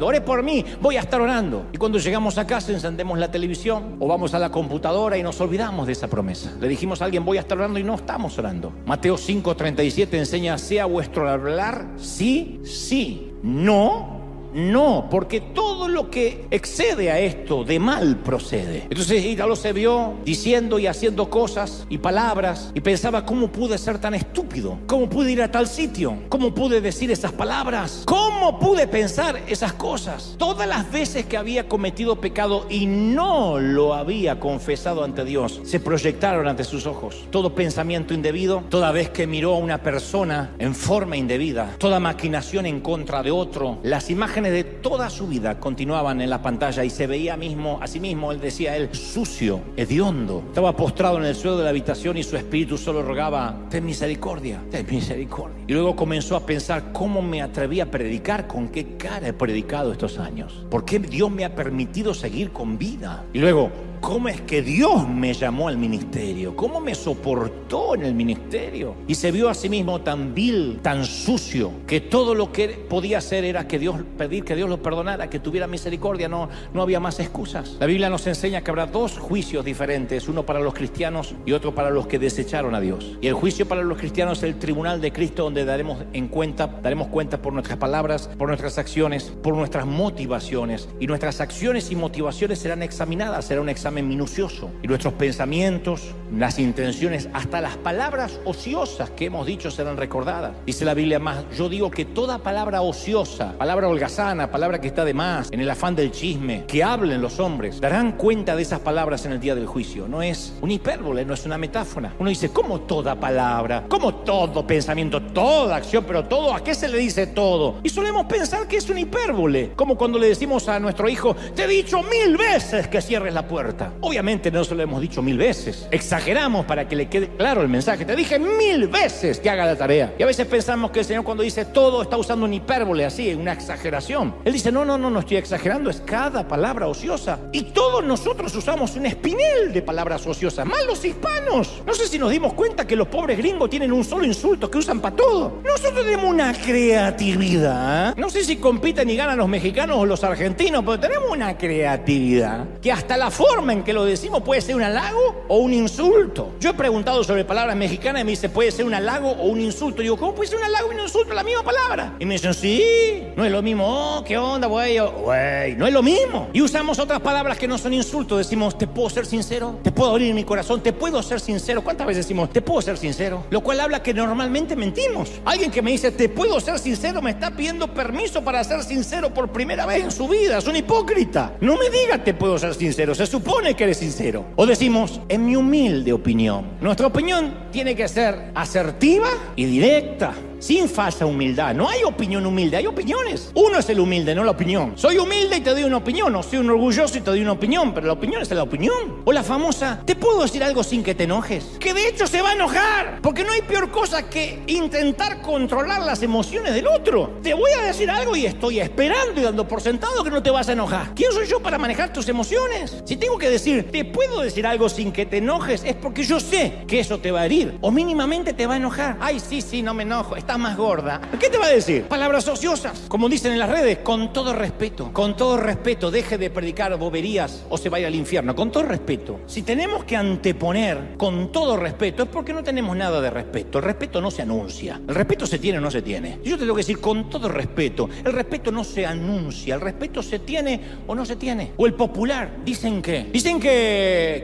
Ore por mí, voy a estar orando. Y cuando llegamos a casa encendemos la televisión o vamos a la computadora y nos olvidamos de esa promesa. Le dijimos a alguien, voy a estar orando, y no estamos orando. Mateo 5:37 enseña, sea vuestro hablar sí, sí, no, no, porque todo lo que excede a esto de mal procede. Entonces Ítalo se vio diciendo y haciendo cosas y palabras y pensaba, ¿cómo pude ser tan estúpido? ¿Cómo pude ir a tal sitio? ¿Cómo pude decir esas palabras? ¿Cómo pude pensar esas cosas? Todas las veces que había cometido pecado y no lo había confesado ante Dios, se proyectaron ante sus ojos. Todo pensamiento indebido, toda vez que miró a una persona en forma indebida, toda maquinación en contra de otro, las imágenes de toda su vida continuaban en la pantalla y se veía a sí mismo, él decía, él sucio, hediondo. Estaba postrado en el suelo de la habitación y su espíritu solo rogaba, ten misericordia, ten misericordia. Y luego comenzó a pensar, ¿cómo me atreví a predicar? ¿Con qué cara he predicado estos años? ¿Por qué Dios me ha permitido seguir con vida? Y luego, ¿cómo es que Dios me llamó al ministerio? ¿Cómo me soportó en el ministerio? Y se vio a sí mismo tan vil, tan sucio, que todo lo que podía hacer era pedir que Dios lo perdonara, que tuviera misericordia. No había más excusas. La Biblia nos enseña que habrá dos juicios diferentes, uno para los cristianos y otro para los que desecharon a Dios. Y el juicio para los cristianos es el tribunal de Cristo, donde daremos cuenta por nuestras palabras, por nuestras acciones, por nuestras motivaciones. Y nuestras acciones y motivaciones serán examinadas, será un examen minucioso, y nuestros pensamientos, las intenciones, hasta las palabras ociosas que hemos dicho serán recordadas. Dice la Biblia más, yo digo que toda palabra ociosa, palabra holgazana, palabra que está de más, en el afán del chisme, que hablen los hombres, darán cuenta de esas palabras en el día del juicio. No es una hipérbole, no es una metáfora. Uno dice, ¿cómo toda palabra? ¿Cómo todo pensamiento? Toda acción, pero todo, ¿a qué se le dice todo? Y solemos pensar que es una hipérbole, como cuando le decimos a nuestro hijo, te he dicho 1000 veces que cierres la puerta. Obviamente no se lo hemos dicho 1000 veces. Exageramos para que le quede claro el mensaje. Te dije 1000 veces que haga la tarea. Y a veces pensamos que el Señor, cuando dice todo, está usando una hipérbole, así, una exageración. Él dice, no estoy exagerando, es cada palabra ociosa. Y todos nosotros usamos un espinel de palabras ociosas, más los hispanos. No sé si nos dimos cuenta que los pobres gringos tienen un solo insulto que usan para todo. Nosotros tenemos una creatividad. No sé si compiten y ganan los mexicanos o los argentinos, pero tenemos una creatividad que hasta la forma en que lo decimos puede ser un halago o un insulto. Yo he preguntado sobre palabras mexicanas y me dice, puede ser un halago o un insulto. Digo, ¿cómo puede ser un halago y un insulto? La misma palabra. Y me dicen, sí, no es lo mismo. Oh, ¿qué onda, güey? No es lo mismo. Y usamos otras palabras que no son insultos. Decimos, ¿te puedo ser sincero? ¿Te puedo abrir mi corazón? ¿Te puedo ser sincero? ¿Cuántas veces decimos, ¿te puedo ser sincero? Lo cual habla que normalmente mentimos. Alguien que me dice, ¿te puedo ser sincero? Me está pidiendo permiso para ser sincero por primera vez en su vida. Es un hipócrita. No me diga, ¿te puedo ser sincero? Se supone que eres sincero. O decimos, en mi humilde opinión. Nuestra opinión tiene que ser asertiva y directa, sin falsa humildad. No hay opinión humilde, hay opiniones. Uno es el humilde, no la opinión. Soy humilde y te doy una opinión, o soy un orgulloso y te doy una opinión, pero la opinión es la opinión. O la famosa, ¿te puedo decir algo sin que te enojes? Que de hecho se va a enojar, porque no hay peor cosa que intentar controlar las emociones del otro. Te voy a decir algo y estoy esperando y dando por sentado que no te vas a enojar. ¿Quién soy yo para manejar tus emociones? Si tengo que decir, ¿te puedo decir algo sin que te enojes? Es porque yo sé que eso te va a herir, o mínimamente te va a enojar. Ay, sí, no me enojo, estás más gorda. ¿Qué te va a decir? Palabras ociosas, como dicen en las redes, con todo respeto, deje de predicar boberías o se vaya al infierno. Con todo respeto. Si tenemos que anteponer con todo respeto, es porque no tenemos nada de respeto. El respeto no se anuncia. El respeto se tiene o no se tiene. Yo te tengo que decir con todo respeto. El respeto no se anuncia. El respeto se tiene o no se tiene. O el popular. Dicen que...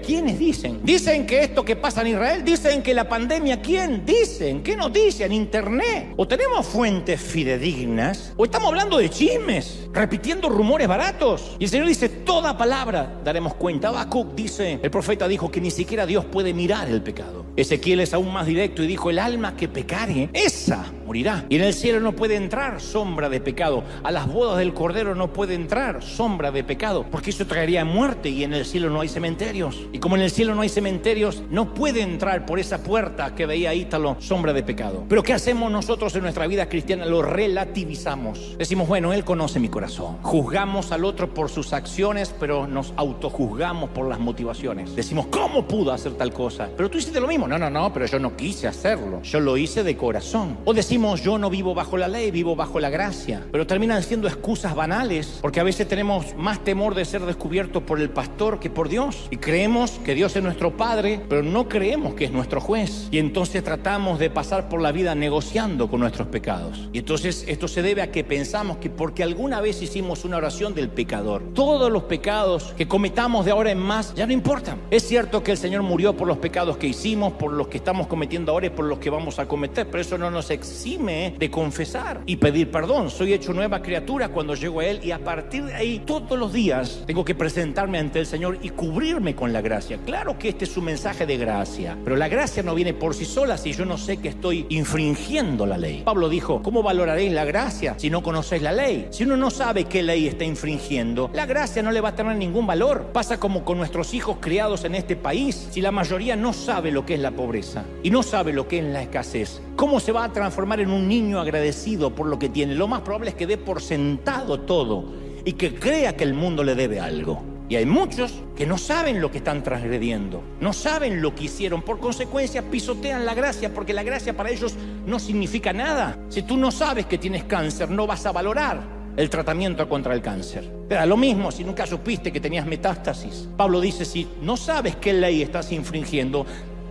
¿Quiénes dicen? Dicen que esto que pasa en Israel. Dicen que la pandemia. ¿Quién? Dicen. ¿Qué noticia? En internet. O tenemos fuentes fidedignas, o estamos hablando de chismes, repitiendo rumores baratos. Y el Señor dice, toda palabra daremos cuenta. Habacuc dice, el profeta dijo que ni siquiera Dios puede mirar el pecado. Ezequiel es aún más directo y dijo, el alma que pecare, esa morirá. Y en el cielo no puede entrar sombra de pecado. A las bodas del Cordero no puede entrar sombra de pecado, porque eso traería muerte, y en el cielo no hay cementerios. Y como en el cielo no hay cementerios, no puede entrar por esa puerta que veía Ítalo sombra de pecado. Pero ¿qué hacemos nosotros? nosotros en nuestra vida cristiana lo relativizamos. Decimos, bueno, Él conoce mi corazón. Juzgamos al otro por sus acciones, pero nos autojuzgamos por las motivaciones. Decimos, ¿cómo pudo hacer tal cosa? Pero tú hiciste lo mismo. No, pero yo no quise hacerlo. Yo lo hice de corazón. O decimos, yo no vivo bajo la ley, vivo bajo la gracia. Pero terminan siendo excusas banales, porque a veces tenemos más temor de ser descubiertos por el pastor que por Dios. Y creemos que Dios es nuestro Padre, pero no creemos que es nuestro juez. Y entonces tratamos de pasar por la vida negociando con nuestros pecados. Y entonces esto se debe a que pensamos que porque alguna vez hicimos una oración del pecador, todos los pecados que cometamos de ahora en más ya no importan. Es cierto que el Señor murió por los pecados que hicimos, por los que estamos cometiendo ahora y por los que vamos a cometer, pero eso no nos exime de confesar y pedir perdón. Soy hecho nueva criatura cuando llego a Él, y a partir de ahí todos los días tengo que presentarme ante el Señor y cubrirme con la gracia. Claro que este es un mensaje de gracia, pero la gracia no viene por sí sola si yo no sé que estoy infringiendo la ley. Pablo dijo, ¿cómo valoraréis la gracia si no conocéis la ley? Si uno no sabe qué ley está infringiendo, la gracia no le va a tener ningún valor. Pasa como con nuestros hijos criados en este país. Si la mayoría no sabe lo que es la pobreza y no sabe lo que es la escasez, ¿cómo se va a transformar en un niño agradecido por lo que tiene? Lo más probable es que dé por sentado todo y que crea que el mundo le debe algo. Y hay muchos que no saben lo que están transgrediendo, no saben lo que hicieron, por consecuencia pisotean la gracia, porque la gracia para ellos no significa nada. Si tú no sabes que tienes cáncer, no vas a valorar el tratamiento contra el cáncer. Pero lo mismo si nunca supiste que tenías metástasis. Pablo dice, si no sabes qué ley estás infringiendo,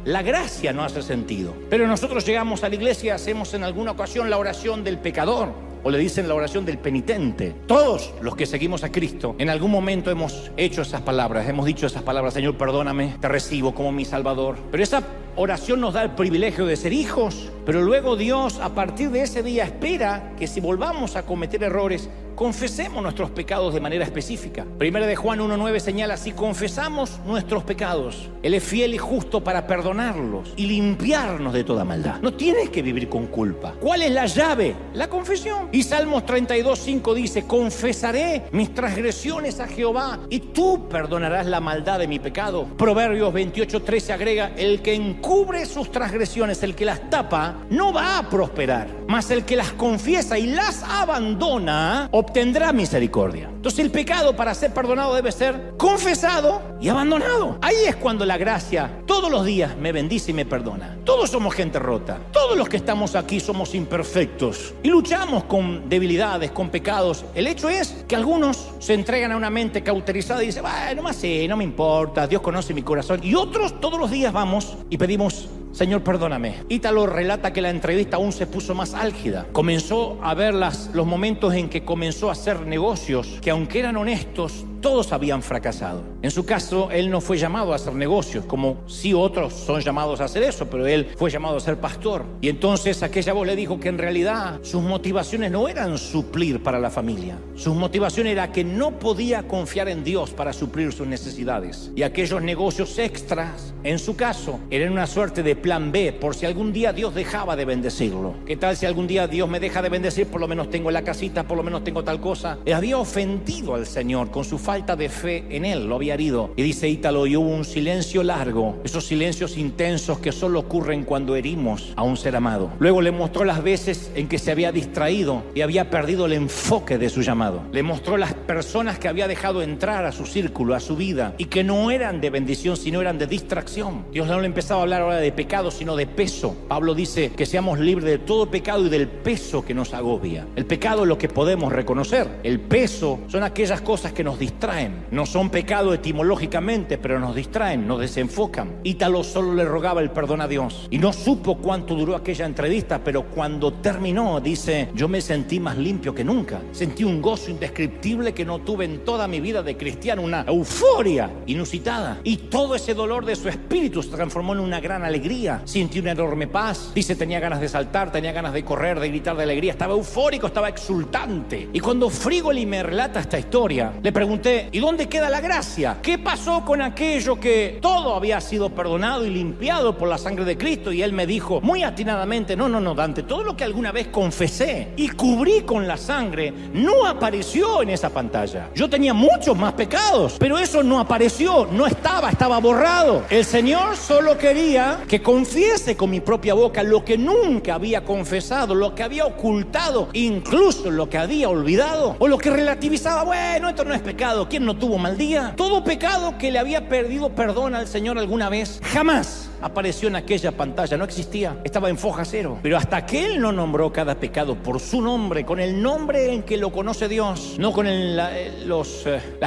la gracia no hace sentido. Pero nosotros llegamos a la iglesia y hacemos en alguna ocasión la oración del pecador, o le dicen la oración del penitente. Todos los que seguimos a Cristo en algún momento hemos hecho esas palabras, hemos dicho esas palabras, Señor, perdóname, te recibo como mi Salvador. Pero esa oración nos da el privilegio de ser hijos, pero luego Dios a partir de ese día espera que si volvamos a cometer errores, confesemos nuestros pecados de manera específica. Primera de Juan 1:9 señala, si confesamos nuestros pecados, Él es fiel y justo para perdonarlos y limpiarnos de toda maldad. No tienes que vivir con culpa. ¿Cuál es la llave? La confesión. Y Salmos 32:5 dice, confesaré mis transgresiones a Jehová y tú perdonarás la maldad de mi pecado. Proverbios 28:13 agrega, el que encubre sus transgresiones, el que las tapa, no va a prosperar, mas el que las confiesa y las abandona, obtendrá misericordia. Entonces el pecado para ser perdonado debe ser confesado y abandonado. Ahí es cuando la gracia todos los días me bendice y me perdona. Todos somos gente rota. Todos los que estamos aquí somos imperfectos y luchamos con debilidades, con pecados. El hecho es que algunos se entregan a una mente cauterizada y dicen, bueno, más sí, no me importa, Dios conoce mi corazón. Y otros todos los días vamos y pedimos, Señor, perdóname. Ítalo relata que la entrevista aún se puso más álgida. Comenzó a ver los momentos en que comenzó a hacer negocios que, aunque eran honestos, todos habían fracasado. En su caso, él no fue llamado a hacer negocios, como sí otros son llamados a hacer eso, pero él fue llamado a ser pastor. Y entonces aquella voz le dijo que en realidad sus motivaciones no eran suplir para la familia. Sus motivaciones era que no podía confiar en Dios para suplir sus necesidades. Y aquellos negocios extras, en su caso, eran una suerte de plan B, por si algún día Dios dejaba de bendecirlo. ¿Qué tal si algún día Dios me deja de bendecir? Por lo menos tengo la casita, por lo menos tengo tal cosa. Había ofendido al Señor con su falta de fe en Él, lo había herido. Y dice Ítalo, y hubo un silencio largo, esos silencios intensos que solo ocurren cuando herimos a un ser amado. Luego le mostró las veces en que se había distraído y había perdido el enfoque de su llamado. Le mostró las personas que había dejado entrar a su círculo, a su vida, y que no eran de bendición, sino eran de distracción. Dios no le empezaba a hablar ahora de pecado, sino de peso. Pablo dice que seamos libres de todo pecado y del peso que nos agobia. El pecado es lo que podemos reconocer. El peso son aquellas cosas que nos distraen. No son pecado etimológicamente, pero nos distraen, nos desenfocan. Ítalo solo le rogaba el perdón a Dios. Y no supo cuánto duró aquella entrevista, pero cuando terminó, dice, yo me sentí más limpio que nunca. Sentí un gozo indescriptible que no tuve en toda mi vida de cristiano, una euforia inusitada. Y todo ese dolor de su espíritu se transformó en una gran alegría. Sintió una enorme paz. Dice, tenía ganas de saltar, tenía ganas de correr, de gritar de alegría. Estaba eufórico, estaba exultante. Y cuando Frígoli me relata esta historia, le pregunté, dice, ¿y dónde queda la gracia? ¿Qué pasó con aquello que todo había sido perdonado y limpiado por la sangre de Cristo? Y él me dijo muy atinadamente, no, Dante, todo lo que alguna vez confesé y cubrí con la sangre no apareció en esa pantalla. Yo tenía muchos más pecados, pero eso no apareció, no estaba borrado. El Señor solo quería que confiese con mi propia boca lo que nunca había confesado, lo que había ocultado, incluso lo que había olvidado, o lo que relativizaba. Bueno, esto no es pecado, ¿quién no tuvo mal día? Todo pecado que le había perdido perdón al Señor alguna vez, jamás apareció en aquella pantalla, no existía, estaba en foja cero. Pero hasta que Él no nombró cada pecado por su nombre, con el nombre en que lo conoce Dios, no con las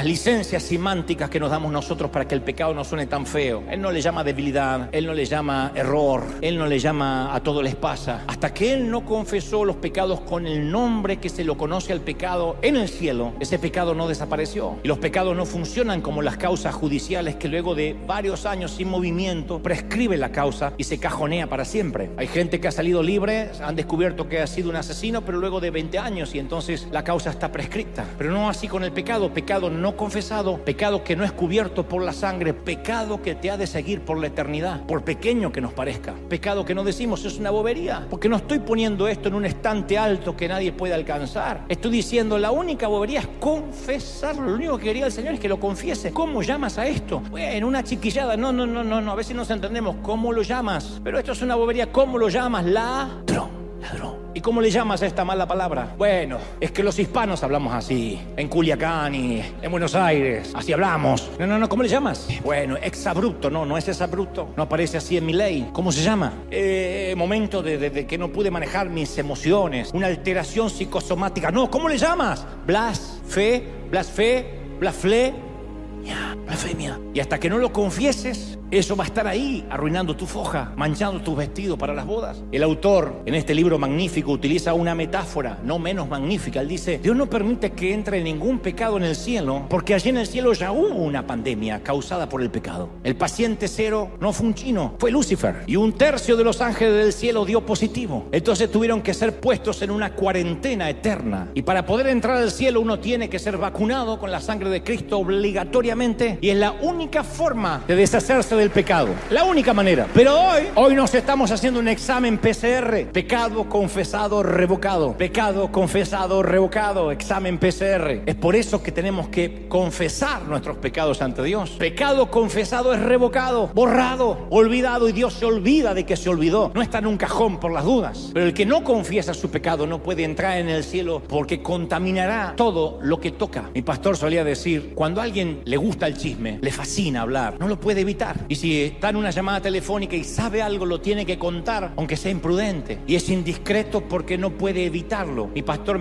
licencias semánticas que nos damos nosotros para que el pecado no suene tan feo. Él no le llama debilidad, Él no le llama error, Él no le llama a todo les pasa. Hasta que Él no confesó los pecados con el nombre que se lo conoce al pecado en el cielo, ese pecado no desapareció. Y los pecados no funcionan como las causas judiciales que luego de varios años sin movimiento prescriben la causa y se cajonea para siempre. Hay gente que ha salido libre, han descubierto que ha sido un asesino, pero luego de 20 años y entonces la causa está prescripta. Pero no así con el pecado, pecado no confesado, pecado que no es cubierto por la sangre, pecado que te ha de seguir por la eternidad, por pequeño que nos parezca, pecado que no decimos es una bobería, porque no estoy poniendo esto en un estante alto que nadie puede alcanzar. Estoy diciendo la única bobería es confesarlo. Lo único que quería el Señor es que lo confiese. ¿Cómo llamas a esto? Bueno, una chiquillada, no, a ver si nos entendemos. ¿Cómo lo llamas? Pero esto es una bobería. ¿Cómo lo llamas? Ladrón. ¿Y cómo le llamas a esta mala palabra? Bueno, es que los hispanos hablamos así. En Culiacán y en Buenos Aires, así hablamos. No, ¿cómo le llamas? Bueno, exabrupto. No es exabrupto. No aparece así en mi ley. ¿Cómo se llama? Momento de que no pude manejar mis emociones. Una alteración psicosomática. No, ¿cómo le llamas? Blasfemia. Y hasta que no lo confieses, eso va a estar ahí, arruinando tu foja, manchando tus vestidos para las bodas. El autor, en este libro magnífico, utiliza una metáfora no menos magnífica. Él dice, Dios no permite que entre ningún pecado en el cielo, porque allí en el cielo ya hubo una pandemia causada por el pecado. El paciente cero no fue un chino, fue Lucifer. Y 1/3 de los ángeles del cielo dio positivo. Entonces tuvieron que ser puestos en una cuarentena eterna. Y para poder entrar al cielo uno tiene que ser vacunado con la sangre de Cristo obligatoriamente. Y es la única forma de deshacerse del pecado, la única manera. Pero hoy nos estamos haciendo un examen PCR, pecado confesado revocado, pecado confesado revocado, examen PCR. Es por eso que tenemos que confesar nuestros pecados ante Dios. Pecado confesado es revocado, borrado, olvidado, y Dios se olvida de que se olvidó. No está en un cajón por las dudas. Pero el que no confiesa su pecado no puede entrar en el cielo, porque contaminará todo lo que toca. Mi pastor solía decir, cuando a alguien le gusta el chisme, le fascina hablar, no lo puede evitar. Y si está en una llamada telefónica y sabe algo, lo tiene que contar, aunque sea imprudente. Y es indiscreto porque no puede evitarlo. Mi pastor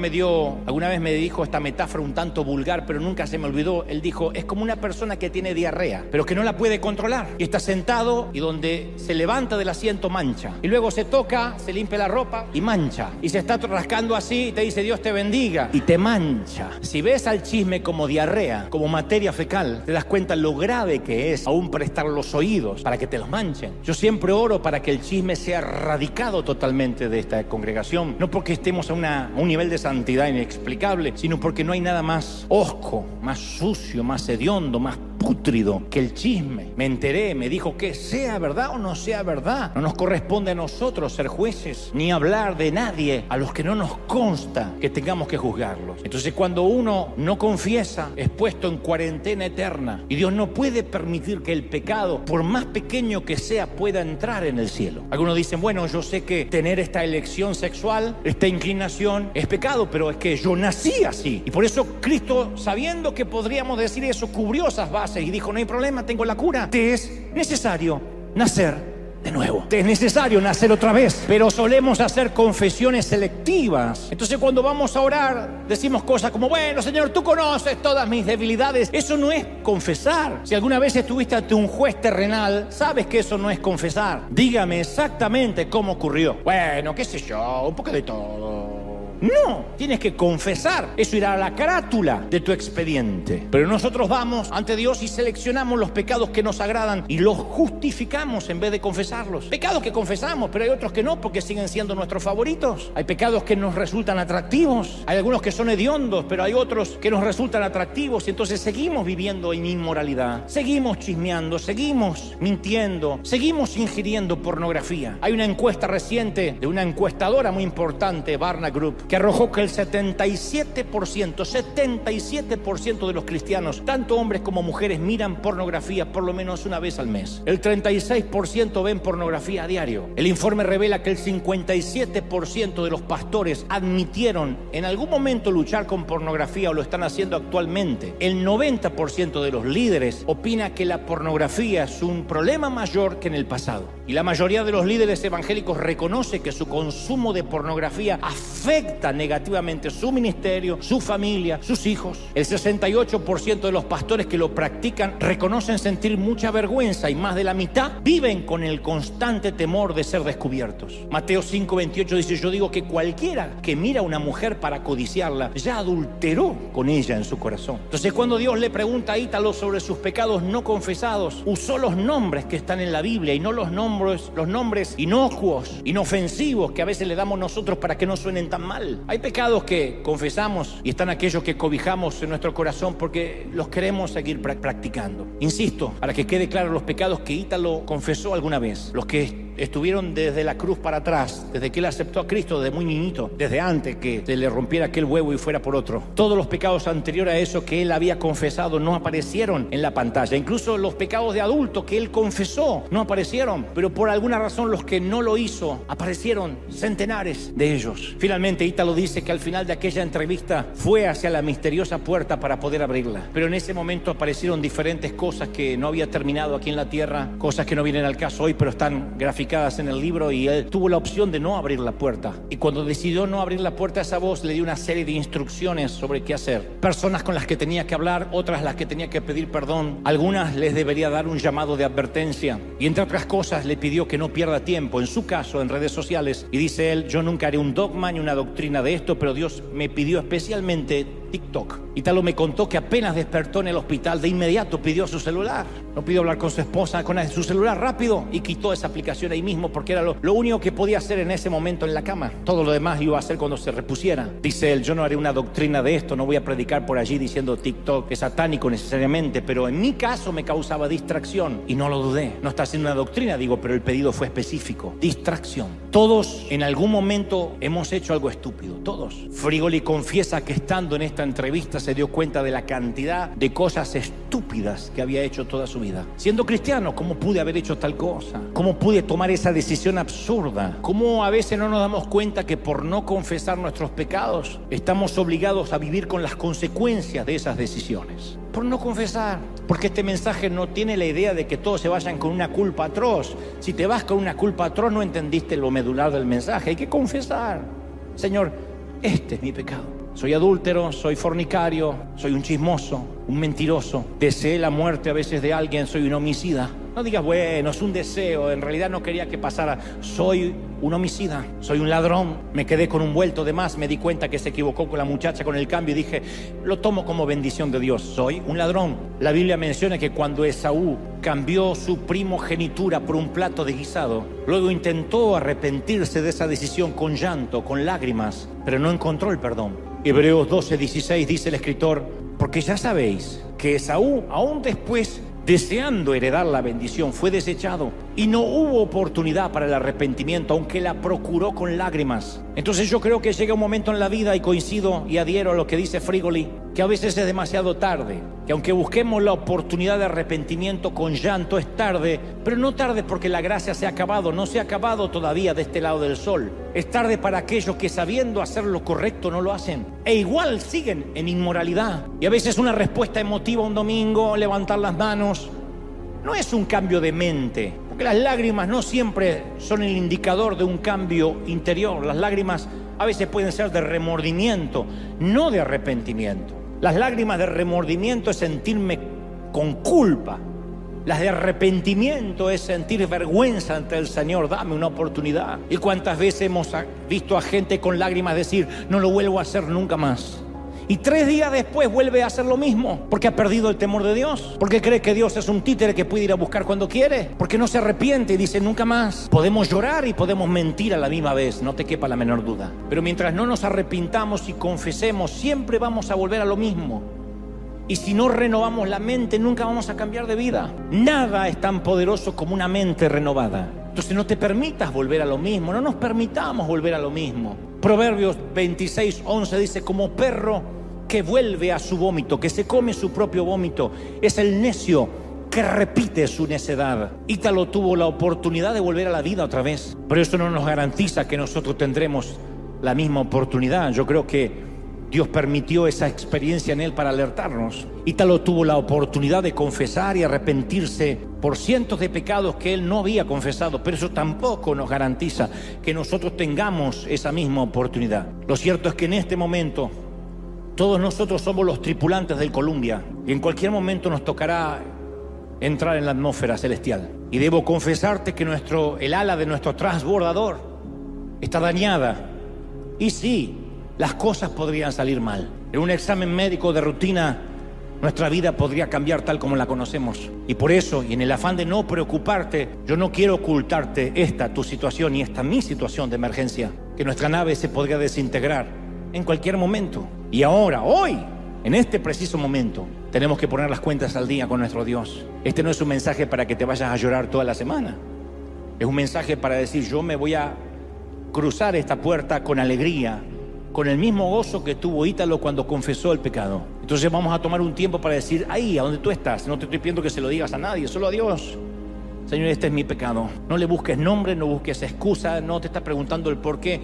alguna vez me dijo esta metáfora un tanto vulgar, pero nunca se me olvidó. Él dijo, es como una persona que tiene diarrea, pero que no la puede controlar. Y está sentado y donde se levanta del asiento mancha. Y luego se toca, se limpia la ropa y mancha. Y se está rascando así y te dice, Dios te bendiga. Y te mancha. Si ves al chisme como diarrea, como materia fecal, te das cuenta lo grave que es aún prestar los oídos para que te los manchen. Yo siempre oro para que el chisme sea erradicado totalmente de esta congregación, no porque estemos a un nivel de santidad inexplicable, sino porque no hay nada más hosco, más sucio, más hediondo, más pútrido que el chisme. Me enteré, me dijo que sea verdad o no sea verdad. No nos corresponde a nosotros ser jueces, ni hablar de nadie a los que no nos consta que tengamos que juzgarlos. Entonces cuando uno no confiesa, es puesto en cuarentena eterna, y Dios no puede permitir que el pecado, por más pequeño que sea, pueda entrar en el cielo. Algunos dicen, bueno, yo sé que tener esta elección sexual, esta inclinación, es pecado, pero es que yo nací así. Y por eso Cristo, sabiendo que podríamos decir eso, cubrió esas bases y dijo, no hay problema, tengo la cura. Te es necesario nacer de nuevo. Te es necesario nacer otra vez. Pero solemos hacer confesiones selectivas. Entonces cuando vamos a orar, decimos cosas como, bueno, Señor, tú conoces todas mis debilidades. Eso no es confesar. Si alguna vez estuviste ante un juez terrenal, sabes que eso no es confesar. Dígame exactamente cómo ocurrió. Bueno, qué sé yo, un poco de todo. No, tienes que confesar. Eso irá a la carátula de tu expediente. Pero nosotros vamos ante Dios y seleccionamos los pecados que nos agradan y los justificamos en vez de confesarlos. Pecados que confesamos, pero hay otros que no, porque siguen siendo nuestros favoritos. Hay pecados que nos resultan atractivos. Hay algunos que son hediondos, pero hay otros que nos resultan atractivos. Y entonces seguimos viviendo en inmoralidad. Seguimos chismeando, seguimos mintiendo, seguimos ingiriendo pornografía. Hay una encuesta reciente de una encuestadora muy importante, Barna Group, que arrojó que el 77% de los cristianos, tanto hombres como mujeres, miran pornografía por lo menos una vez al mes. El 36% ven pornografía a diario. El informe revela que el 57% de los pastores admitieron en algún momento luchar con pornografía o lo están haciendo actualmente. El 90% de los líderes opina que la pornografía es un problema mayor que en el pasado. Y la mayoría de los líderes evangélicos reconoce que su consumo de pornografía afecta negativamente su ministerio, su familia, sus hijos. El 68% de los pastores que lo practican reconocen sentir mucha vergüenza y más de la mitad viven con el constante temor de ser descubiertos. Mateo 5:28 dice: yo digo que cualquiera que mira a una mujer para codiciarla ya adulteró con ella en su corazón. Entonces, cuando Dios le pregunta a Ítalo sobre sus pecados no confesados, usó los nombres que están en la Biblia y no los nombres inocuos, inofensivos que a veces le damos nosotros para que no suenen tan mal. Hay pecados que confesamos y están aquellos que cobijamos en nuestro corazón porque los queremos seguir practicando. Insisto, para que quede claro, los pecados que Ítalo confesó alguna vez, los que estuvieron desde la cruz para atrás, desde que él aceptó a Cristo, desde muy niñito, desde antes que se le rompiera aquel huevo y fuera por otro. Todos los pecados anteriores a eso que él había confesado no aparecieron en la pantalla. Incluso los pecados de adulto que él confesó no aparecieron, pero por alguna razón los que no lo hizo aparecieron centenares de ellos. Finalmente Ítalo dice que al final de aquella entrevista fue hacia la misteriosa puerta para poder abrirla, pero en ese momento aparecieron diferentes cosas que no había terminado aquí en la tierra, cosas que no vienen al caso hoy, pero están graficadas en el libro, y él tuvo la opción de no abrir la puerta. Y cuando decidió no abrir la puerta, esa voz le dio una serie de instrucciones sobre qué hacer. Personas con las que tenía que hablar, otras las que tenía que pedir perdón, algunas les debería dar un llamado de advertencia, y entre otras cosas le pidió que no pierda tiempo, en su caso, en redes sociales. Y dice él: yo nunca haré un dogma ni una doctrina de esto, pero Dios me pidió especialmente TikTok. Ítalo me contó que apenas despertó en el hospital, de inmediato pidió su celular. No pidió hablar con su esposa, con su celular rápido, y quitó esa aplicación ahí mismo porque era lo único que podía hacer en ese momento en la cama. Todo lo demás iba a hacer cuando se repusiera. Dice él: yo no haré una doctrina de esto, no voy a predicar por allí diciendo TikTok es satánico necesariamente, pero en mi caso me causaba distracción y no lo dudé. No está haciendo una doctrina, digo, pero el pedido fue específico: distracción. Todos en algún momento hemos hecho algo estúpido, todos. Frigoli confiesa que estando en esta entrevista se dio cuenta de la cantidad de cosas estúpidas que había hecho toda su vida. Siendo cristiano, ¿cómo pude haber hecho tal cosa? ¿Cómo pude tomar esa decisión absurda? ¿Cómo a veces no nos damos cuenta que por no confesar nuestros pecados estamos obligados a vivir con las consecuencias de esas decisiones? Por no confesar. Porque este mensaje no tiene la idea de que todos se vayan con una culpa atroz. Si te vas con una culpa atroz, no entendiste lo medular del mensaje. Hay que confesar: Señor, este es mi pecado. Soy adúltero, soy fornicario, soy un chismoso, un mentiroso. Deseé la muerte a veces de alguien, soy un homicida. No digas, bueno, es un deseo, en realidad no quería que pasara. Soy un homicida, soy un ladrón. Me quedé con un vuelto de más, me di cuenta que se equivocó con la muchacha con el cambio y dije, lo tomo como bendición de Dios. Soy un ladrón. La Biblia menciona que cuando Esaú cambió su primogenitura por un plato de guisado, luego intentó arrepentirse de esa decisión con llanto, con lágrimas, pero no encontró el perdón. Hebreos 12:16 dice el escritor: porque ya sabéis que Esaú, aún después deseando heredar la bendición, fue desechado y no hubo oportunidad para el arrepentimiento, aunque la procuró con lágrimas. Entonces yo creo que llega un momento en la vida, y coincido y adhiero a lo que dice Frigoli, que a veces es demasiado tarde, que aunque busquemos la oportunidad de arrepentimiento con llanto, es tarde, pero no tarde porque la gracia se ha acabado, no se ha acabado todavía de este lado del sol. Es tarde para aquellos que sabiendo hacer lo correcto no lo hacen, e igual siguen en inmoralidad. Y a veces una respuesta emotiva un domingo, levantar las manos, no es un cambio de mente, porque las lágrimas no siempre son el indicador de un cambio interior. Las lágrimas a veces pueden ser de remordimiento, no de arrepentimiento. Las lágrimas de remordimiento es sentirme con culpa Las de arrepentimiento es sentir vergüenza ante el Señor. Dame una oportunidad. ¿Y cuántas veces hemos visto a gente con lágrimas decir, no lo vuelvo a hacer nunca más? Y 3 días después vuelve a hacer lo mismo, porque ha perdido el temor de Dios, porque cree que Dios es un títere que puede ir a buscar cuando quiere, porque no se arrepiente y dice nunca más. Podemos llorar y podemos mentir a la misma vez, no te quepa la menor duda. Pero mientras no nos arrepintamos y confesemos, siempre vamos a volver a lo mismo. Y si no renovamos la mente, nunca vamos a cambiar de vida. Nada es tan poderoso como una mente renovada. Entonces no te permitas volver a lo mismo, no nos permitamos volver a lo mismo. Proverbios 26:11 dice, como perro que vuelve a su vómito, que se come su propio vómito, es el necio que repite su necedad. Ítalo tuvo la oportunidad de volver a la vida otra vez, pero eso no nos garantiza que nosotros tendremos la misma oportunidad. Yo creo que Dios permitió esa experiencia en él para alertarnos. Ítalo tuvo la oportunidad de confesar y arrepentirse por cientos de pecados que él no había confesado, pero eso tampoco nos garantiza que nosotros tengamos esa misma oportunidad. Lo cierto es que en este momento todos nosotros somos los tripulantes del Columbia y en cualquier momento nos tocará entrar en la atmósfera celestial. Y debo confesarte que el ala de nuestro transbordador está dañada. Y sí, las cosas podrían salir mal. En un examen médico de rutina, nuestra vida podría cambiar tal como la conocemos. Y por eso, y en el afán de no preocuparte, yo no quiero ocultarte tu situación y mi situación de emergencia, que nuestra nave se podría desintegrar en cualquier momento. Y ahora, hoy, en este preciso momento, tenemos que poner las cuentas al día con nuestro Dios. Este no es un mensaje para que te vayas a llorar toda la semana. Es un mensaje para decir, yo me voy a cruzar esta puerta con alegría, con el mismo gozo que tuvo Ítalo cuando confesó el pecado. Entonces vamos a tomar un tiempo para decir, ahí, a donde tú estás, no te estoy pidiendo que se lo digas a nadie, solo a Dios. Señor, este es mi pecado. No le busques nombre, no busques excusa, no te está preguntando el por qué.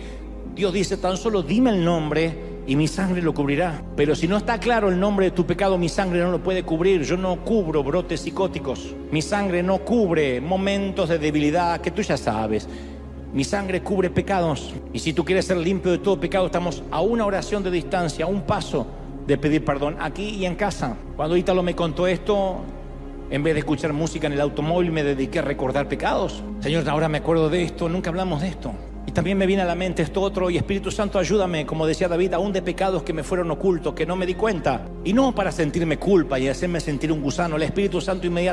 Dios dice, tan solo dime el nombre y mi sangre lo cubrirá. Pero si no está claro el nombre de tu pecado, mi sangre no lo puede cubrir. Yo no cubro brotes psicóticos. Mi sangre no cubre momentos de debilidad que tú ya sabes. Mi sangre cubre pecados. Y si tú quieres ser limpio de todo pecado, estamos a una oración de distancia, a un paso de pedir perdón, aquí y en casa. Cuando Ítalo me contó esto, en vez de escuchar música en el automóvil, me dediqué a recordar pecados. Señor, ahora me acuerdo de esto, nunca hablamos de esto. Y también me viene a la mente esto otro, y Espíritu Santo, ayúdame, como decía David, aún de pecados que me fueron ocultos, que no me di cuenta. Y no para sentirme culpa y hacerme sentir un gusano. El Espíritu Santo inmediatamente